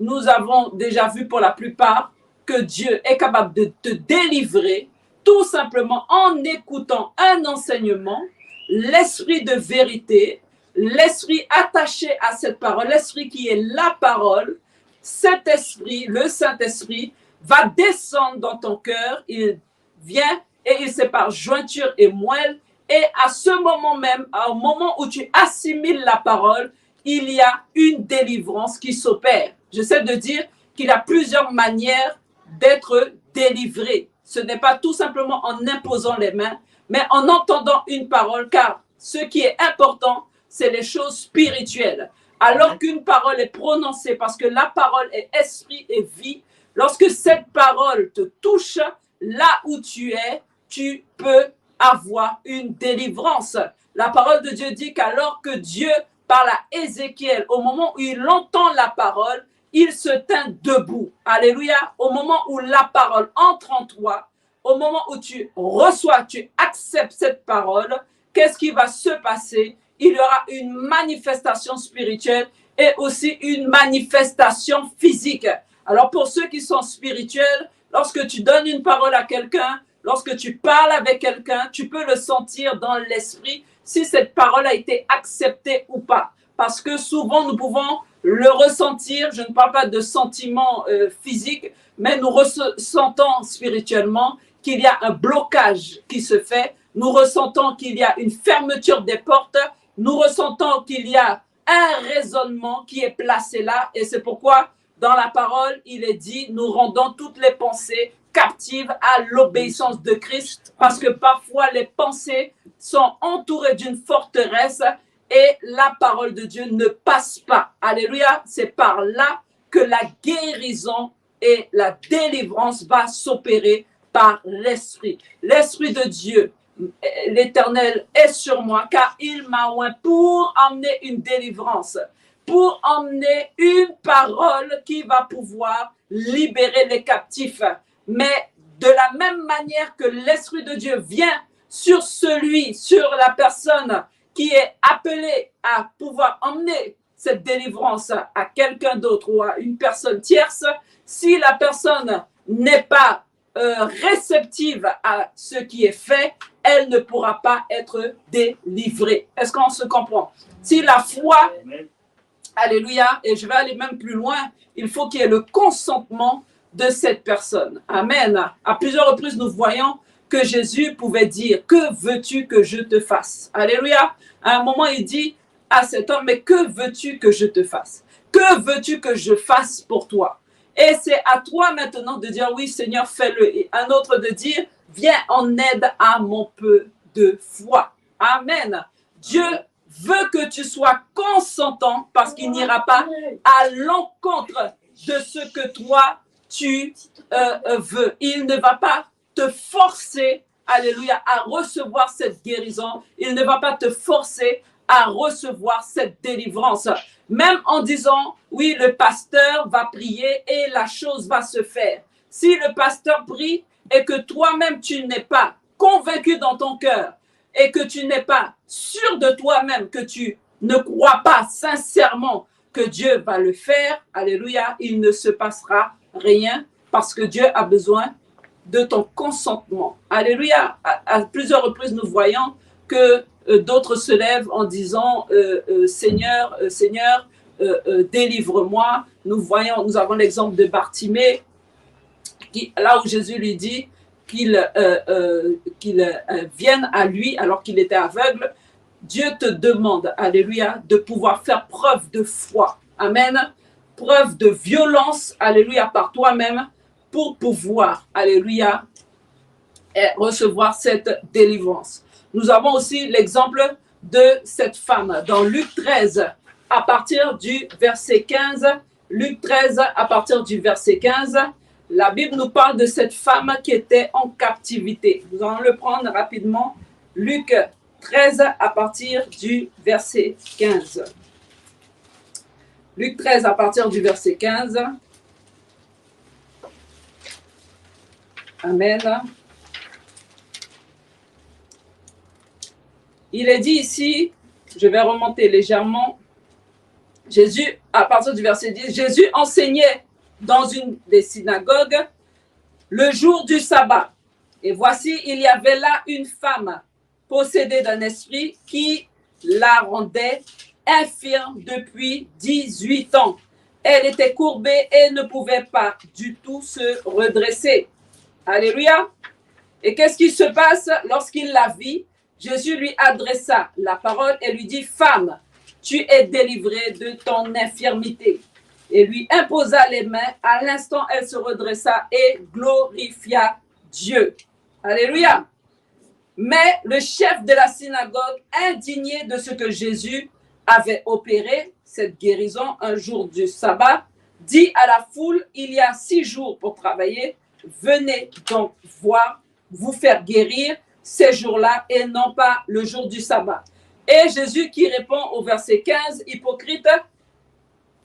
nous avons déjà vu pour la plupart que Dieu est capable de te délivrer tout simplement en écoutant un enseignement, l'esprit de vérité, l'esprit attaché à cette parole, l'esprit qui est la parole. Cet esprit, le Saint-Esprit, va descendre dans ton cœur, il vient et il sépare jointure et moelle. Et à ce moment même, au moment où tu assimiles la parole, il y a une délivrance qui s'opère. J'essaie de dire qu'il y a plusieurs manières d'être délivré. Ce n'est pas tout simplement en imposant les mains, mais en entendant une parole, car ce qui est important, c'est les choses spirituelles. Alors qu'une parole est prononcée, parce que la parole est esprit et vie, lorsque cette parole te touche, là où tu es, tu peux avoir une délivrance. La parole de Dieu dit qu'alors que Dieu parle à Ézéchiel, au moment où il entend la parole, il se tint debout. Alléluia. Au moment où la parole entre en toi, au moment où tu reçois, tu acceptes cette parole, qu'est-ce qui va se passer? Il y aura une manifestation spirituelle et aussi une manifestation physique. Alors pour ceux qui sont spirituels, lorsque tu donnes une parole à quelqu'un, lorsque tu parles avec quelqu'un, tu peux le sentir dans l'esprit si cette parole a été acceptée ou pas. Parce que souvent, nous pouvons le ressentir. Je ne parle pas de sentiments physiques, mais nous ressentons spirituellement qu'il y a un blocage qui se fait. Nous ressentons qu'il y a une fermeture des portes. Nous ressentons qu'il y a un raisonnement qui est placé là. Et c'est pourquoi, dans la parole, il est dit, nous rendons toutes les pensées captives à l'obéissance de Christ, parce que parfois les pensées sont entourées d'une forteresse et la parole de Dieu ne passe pas. Alléluia, c'est par là que la guérison et la délivrance va s'opérer par l'Esprit. L'Esprit de Dieu, l'Éternel est sur moi, car il m'a oint pour emmener une délivrance, pour emmener une parole qui va pouvoir libérer les captifs. Mais de la même manière que l'Esprit de Dieu vient sur sur la personne qui est appelée à pouvoir emmener cette délivrance à quelqu'un d'autre ou à une personne tierce, si la personne n'est pas réceptive à ce qui est fait, elle ne pourra pas être délivrée. Est-ce qu'on se comprend? Si la foi, alléluia, et je vais aller même plus loin, il faut qu'il y ait le consentement de cette personne. Amen. À plusieurs reprises, nous voyons que Jésus pouvait dire, que veux-tu que je te fasse? Alléluia. À un moment, il dit à cet homme, mais que veux-tu que je te fasse? Que veux-tu que je fasse pour toi? Et c'est à toi maintenant de dire, oui Seigneur, fais-le. Et un autre de dire, viens en aide à mon peu de foi. Amen. Dieu veut que tu sois consentant parce qu'il n'ira pas à l'encontre de ce que toi, tu veux. Il ne va pas te forcer, alléluia, à recevoir cette guérison. Il ne va pas te forcer à recevoir cette délivrance. Même en disant, oui, le pasteur va prier et la chose va se faire. Si le pasteur prie et que toi-même, tu n'es pas convaincu dans ton cœur et que tu n'es pas sûr de toi-même, que tu ne crois pas sincèrement que Dieu va le faire, alléluia, il ne se passera rien parce que Dieu a besoin de ton consentement. Alléluia. À plusieurs reprises, nous voyons que d'autres se lèvent en disant Seigneur, Seigneur, délivre-moi. Nous avons l'exemple de Bartimée, là où Jésus lui dit qu'il vienne à lui alors qu'il était aveugle. Dieu te demande, alléluia, de pouvoir faire preuve de foi. Amen. Preuve de violence, alléluia, par toi-même pour pouvoir, alléluia, recevoir cette délivrance. Nous avons aussi l'exemple de cette femme dans Luc 13, à partir du verset 15. Luc 13, à partir du verset 15. la Bible nous parle de cette femme qui était en captivité. Nous allons le prendre rapidement. Luc 13 à partir du verset 15. Luc 13 à partir du verset 15. Amen. Il est dit ici, je vais remonter légèrement, Jésus, à partir du verset 10, Jésus enseignait dans une des synagogues le jour du sabbat. Et voici, il y avait là une femme possédée d'un esprit qui la rendait infirme depuis 18 ans. Elle était courbée et ne pouvait pas du tout se redresser. Alléluia. Et qu'est-ce qui se passe lorsqu'il la vit? Jésus lui adressa la parole et lui dit, « Femme, tu es délivrée de ton infirmité. » Et lui imposa les mains. À l'instant, elle se redressa et glorifia Dieu. Alléluia. Mais le chef de la synagogue, indigné de ce que Jésus avait opéré, cette guérison, un jour du sabbat, dit à la foule, « Il y a 6 jours pour travailler. Venez donc voir, vous faire guérir ces jours-là et non pas le jour du sabbat. » Et Jésus qui répond au verset 15, « Hypocrite,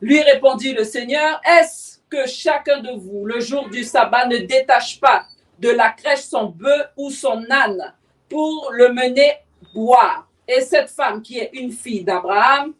lui répondit le Seigneur, est-ce que chacun de vous, le jour du sabbat, ne détache pas de la crèche son bœuf ou son âne pour le mener boire? Et cette femme qui est une fille d'Abraham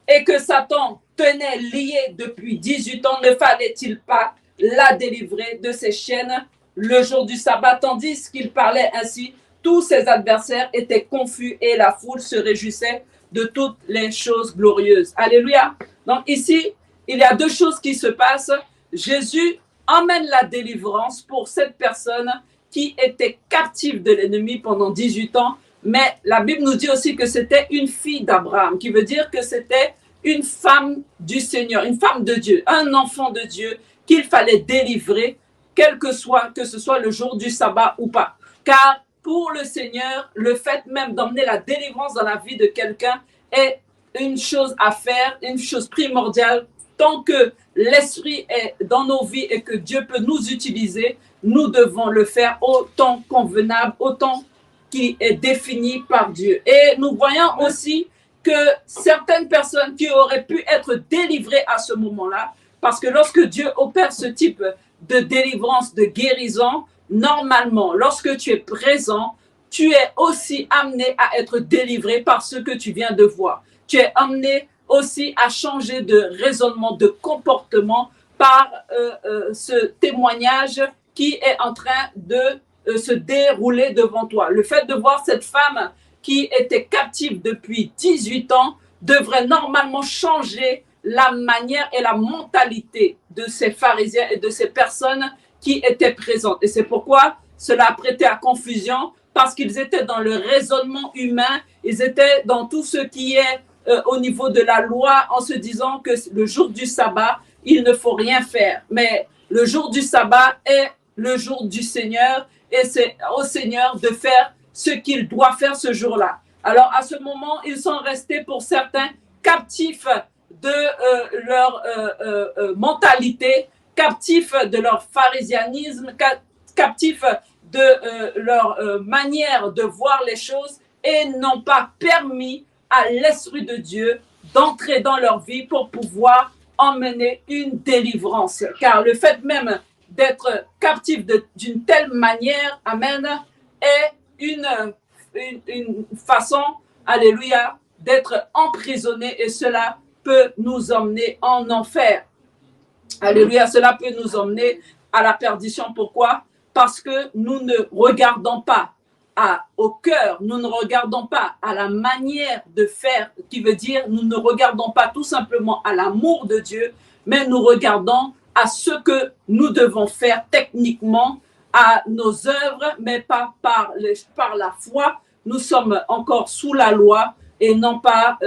et que Satan tenait liée depuis 18 ans, ne fallait-il pas la délivrer de ses chaînes le jour du sabbat? » Tandis qu'il parlait ainsi, tous ses adversaires étaient confus et la foule se réjouissait de toutes les choses glorieuses. Alléluia. Donc ici, il y a 2 choses qui se passent. Jésus emmène la délivrance pour cette personne qui était captive de l'ennemi pendant 18 ans. Mais la Bible nous dit aussi que c'était une fille d'Abraham, qui veut dire que c'était une femme du Seigneur, une femme de Dieu, un enfant de Dieu qu'il fallait délivrer, que ce soit le jour du sabbat ou pas. Car pour le Seigneur, le fait même d'emmener la délivrance dans la vie de quelqu'un est une chose à faire, une chose primordiale. Tant que l'Esprit est dans nos vies et que Dieu peut nous utiliser, nous devons le faire autant convenable, autant qui est défini par Dieu. Et nous voyons aussi que certaines personnes qui auraient pu être délivrées à ce moment-là, parce que lorsque Dieu opère ce type de délivrance, de guérison, normalement, lorsque tu es présent, tu es aussi amené à être délivré par ce que tu viens de voir. Tu es amené aussi à changer de raisonnement, de comportement par ce témoignage qui est en train de se dérouler devant toi. Le fait de voir cette femme qui était captive depuis 18 ans devrait normalement changer la manière et la mentalité de ces pharisiens et de ces personnes qui étaient présentes. Et c'est pourquoi cela a prêté à confusion, parce qu'ils étaient dans le raisonnement humain, ils étaient dans tout ce qui est au niveau de la loi, en se disant que le jour du sabbat, il ne faut rien faire. Mais le jour du sabbat est le jour du Seigneur, et c'est au Seigneur de faire ce qu'il doit faire ce jour-là. Alors à ce moment, ils sont restés pour certains captifs de leur mentalité, captifs de leur pharisianisme, captifs de leur manière de voir les choses, et n'ont pas permis à l'Esprit de Dieu d'entrer dans leur vie pour pouvoir emmener une délivrance. Car le fait même d'être captif d'une telle manière, amen, est une façon, alléluia, d'être emprisonné, et cela peut nous emmener en enfer. Alléluia, cela peut nous emmener à la perdition. Pourquoi? Parce que nous ne regardons pas au cœur, nous ne regardons pas à la manière de faire, qui veut dire nous ne regardons pas tout simplement à l'amour de Dieu, mais nous regardons à ce que nous devons faire techniquement, à nos œuvres, mais pas par la foi. Nous sommes encore sous la loi et non pas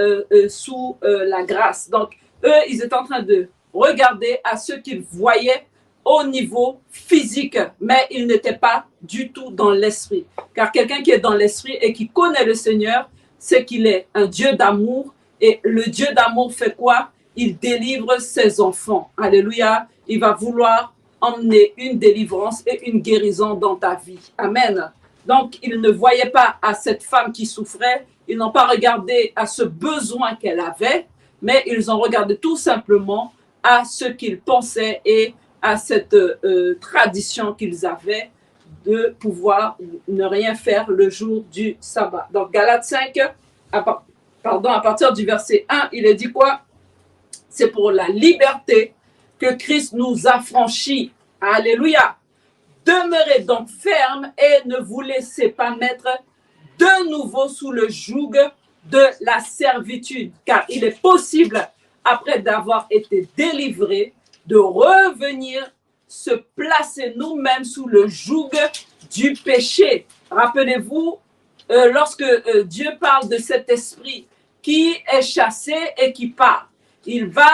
sous la grâce. Donc, eux, ils étaient en train de regarder à ce qu'ils voyaient au niveau physique, mais ils n'étaient pas du tout dans l'esprit. Car quelqu'un qui est dans l'esprit et qui connaît le Seigneur, c'est qu'il est un Dieu d'amour. Et le Dieu d'amour fait quoi? Il délivre ses enfants. Alléluia. Il va vouloir emmener une délivrance et une guérison dans ta vie. Amen. Donc, ils ne voyaient pas à cette femme qui souffrait, ils n'ont pas regardé à ce besoin qu'elle avait, mais ils ont regardé tout simplement à ce qu'ils pensaient et à cette tradition qu'ils avaient de pouvoir ne rien faire le jour du sabbat. Donc, Galates 5, à partir du verset 1, il est dit quoi? C'est pour la liberté que Christ nous a franchis. Alléluia. Demeurez donc fermes et ne vous laissez pas mettre de nouveau sous le joug de la servitude, car il est possible, après d'avoir été délivré, de revenir se placer nous-mêmes sous le joug du péché. Rappelez-vous, lorsque Dieu parle de cet esprit qui est chassé et qui part, il va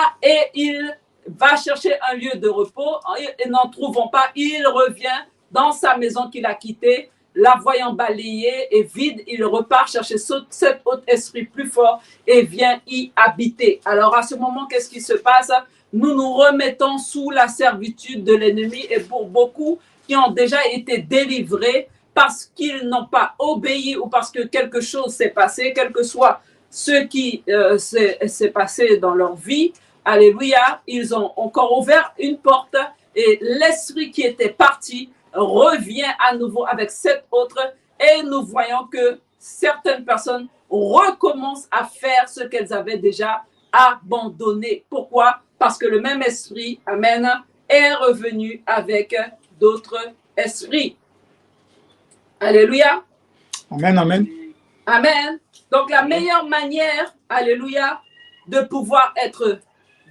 chercher un lieu de repos et n'en trouvant pas, il revient dans sa maison qu'il a quittée, la voyant balayée et vide, il repart chercher cet autre esprit plus fort et vient y habiter. Alors à ce moment, qu'est-ce qui se passe? Nous nous remettons sous la servitude de l'ennemi, et pour beaucoup qui ont déjà été délivrés parce qu'ils n'ont pas obéi ou parce que quelque chose s'est passé, quel que soit ce qui s'est passé dans leur vie, alléluia, ils ont encore ouvert une porte et l'esprit qui était parti revient à nouveau avec cet autre, et nous voyons que certaines personnes recommencent à faire ce qu'elles avaient déjà abandonné. Pourquoi? Parce que le même esprit, amen, est revenu avec d'autres esprits. Alléluia. Amen, amen. Amen. Donc la meilleure manière, alléluia, de pouvoir être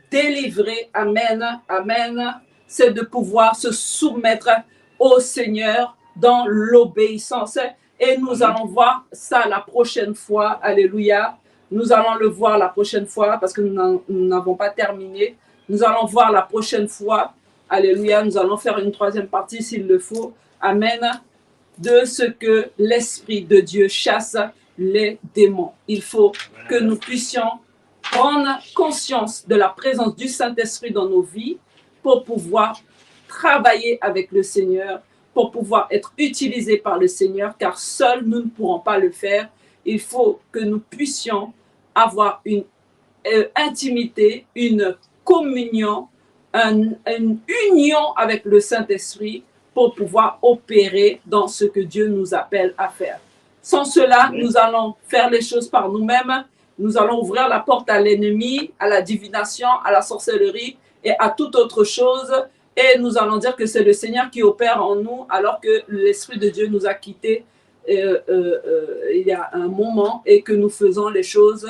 délivré, amen, amen, c'est de pouvoir se soumettre au Seigneur dans l'obéissance. Et nous allons voir ça la prochaine fois, alléluia. Nous allons le voir la prochaine fois parce que nous n'avons pas terminé. Nous allons voir la prochaine fois, alléluia. Nous allons faire une troisième partie s'il le faut, amen, de ce que l'Esprit de Dieu chasse les démons. Il faut que nous puissions prendre conscience de la présence du Saint-Esprit dans nos vies pour pouvoir travailler avec le Seigneur, pour pouvoir être utilisés par le Seigneur, car seuls nous ne pourrons pas le faire. Il faut que nous puissions avoir une intimité, une communion, une union avec le Saint-Esprit pour pouvoir opérer dans ce que Dieu nous appelle à faire. Sans cela, nous allons faire les choses par nous-mêmes. Nous allons ouvrir la porte à l'ennemi, à la divination, à la sorcellerie et à toute autre chose. Et nous allons dire que c'est le Seigneur qui opère en nous, alors que l'Esprit de Dieu nous a quittés il y a un moment et que nous faisons les choses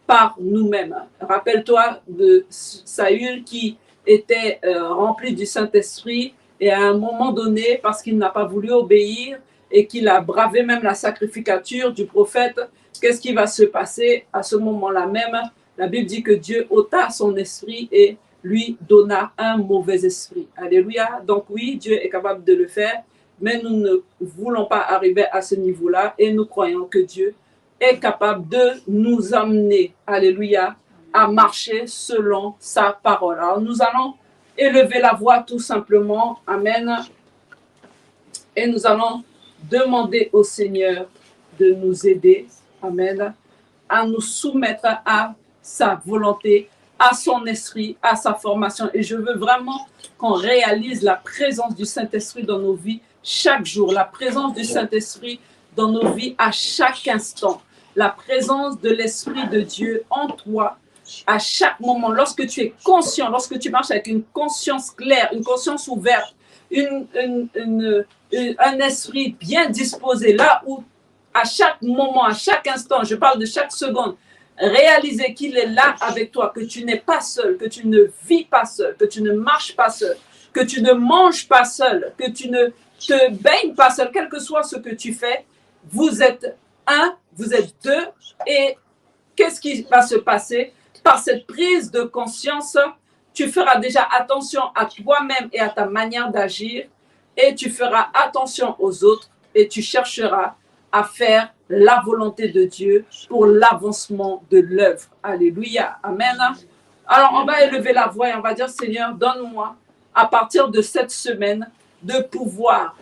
par nous-mêmes. Rappelle-toi de Saül qui était rempli du Saint-Esprit et à un moment donné, parce qu'il n'a pas voulu obéir et qu'il a bravé même la sacrificature du prophète, qu'est-ce qui va se passer à ce moment-là même? La Bible dit que Dieu ôta son esprit et lui donna un mauvais esprit. Alléluia. Donc oui, Dieu est capable de le faire, mais nous ne voulons pas arriver à ce niveau-là et nous croyons que Dieu est capable de nous amener, alléluia, à marcher selon sa parole. Alors nous allons élever la voix tout simplement, amen, et nous allons demander au Seigneur de nous aider, amen, à nous soumettre à sa volonté, à son esprit, à sa formation. Et je veux vraiment qu'on réalise la présence du Saint-Esprit dans nos vies chaque jour, la présence du Saint-Esprit dans nos vies à chaque instant, la présence de l'Esprit de Dieu en toi à chaque moment, lorsque tu es conscient, lorsque tu marches avec une conscience claire, une conscience ouverte, un esprit bien disposé, là où à chaque moment, à chaque instant, je parle de chaque seconde, réaliser qu'il est là avec toi, que tu n'es pas seul, que tu ne vis pas seul, que tu ne marches pas seul, que tu ne manges pas seul, que tu ne te baignes pas seul, quel que soit ce que tu fais, vous êtes un, vous êtes deux, et qu'est-ce qui va se passer? Par cette prise de conscience, tu feras déjà attention à toi-même et à ta manière d'agir, et tu feras attention aux autres, et tu chercheras à faire la volonté de Dieu pour l'avancement de l'œuvre. Alléluia. Amen. Alors, on va élever la voix et on va dire, Seigneur, donne-moi à partir de cette semaine, de pouvoir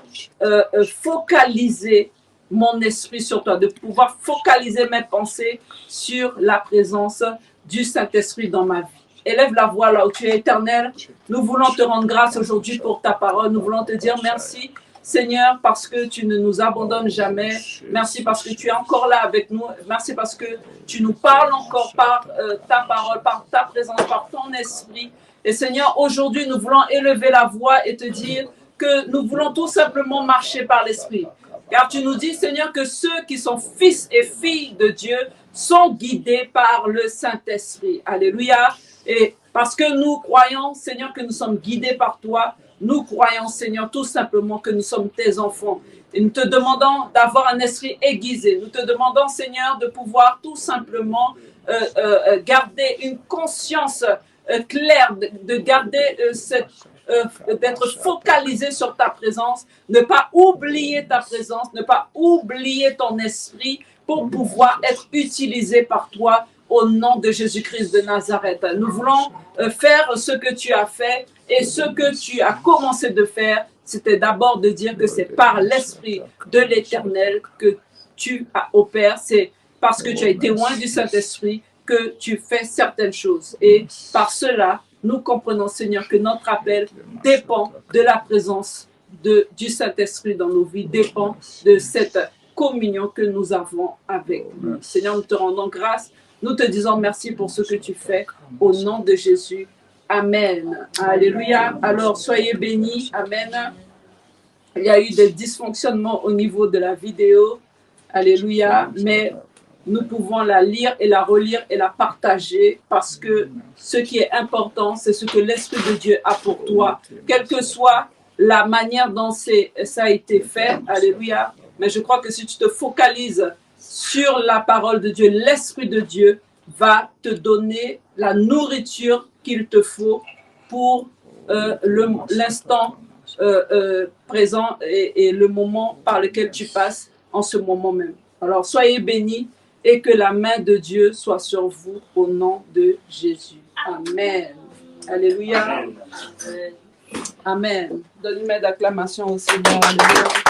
focaliser mon esprit sur toi, de pouvoir focaliser mes pensées sur la présence du Saint-Esprit dans ma vie. Élève la voix là où tu es, Éternel. Nous voulons te rendre grâce aujourd'hui pour ta parole. Nous voulons te dire merci, Seigneur, parce que tu ne nous abandonnes jamais. Merci parce que tu es encore là avec nous. Merci parce que tu nous parles encore par ta parole, par ta présence, par ton esprit. Et Seigneur, aujourd'hui, nous voulons élever la voix et te dire que nous voulons tout simplement marcher par l'esprit. Car tu nous dis, Seigneur, que ceux qui sont fils et filles de Dieu sont guidés par le Saint-Esprit. Alléluia. Et parce que nous croyons, Seigneur, que nous sommes guidés par toi, nous croyons, Seigneur, tout simplement que nous sommes tes enfants. Et nous te demandons d'avoir un esprit aiguisé. Nous te demandons, Seigneur, de pouvoir tout simplement garder une conscience claire, de garder d'être focalisé sur ta présence, ne pas oublier ta présence, ne pas oublier ton esprit pour pouvoir être utilisé par toi au nom de Jésus-Christ de Nazareth. Nous voulons faire ce que tu as fait et ce que tu as commencé de faire, c'était d'abord de dire que c'est par l'Esprit de l'Éternel que tu opères, c'est parce que tu as été loin du Saint-Esprit que tu fais certaines choses. Et par cela, nous comprenons, Seigneur, que notre appel dépend de la présence du Saint-Esprit dans nos vies, dépend de cette communion que nous avons avec lui. Seigneur, nous te rendons grâce. Nous te disons merci pour ce que tu fais. Au nom de Jésus. Amen. Alléluia. Alors, soyez bénis. Amen. Il y a eu des dysfonctionnements au niveau de la vidéo. Alléluia. Mais nous pouvons la lire et la relire et la partager parce que ce qui est important, c'est ce que l'Esprit de Dieu a pour toi. Quelle que soit la manière dont ça a été fait. Alléluia. Mais je crois que si tu te focalises sur la parole de Dieu, l'Esprit de Dieu va te donner la nourriture qu'il te faut pour l'instant présent et le moment par lequel tu passes en ce moment même. Alors, soyez bénis et que la main de Dieu soit sur vous au nom de Jésus. Amen. Alléluia. Amen. Donne une main d'acclamation au Seigneur. Alléluia.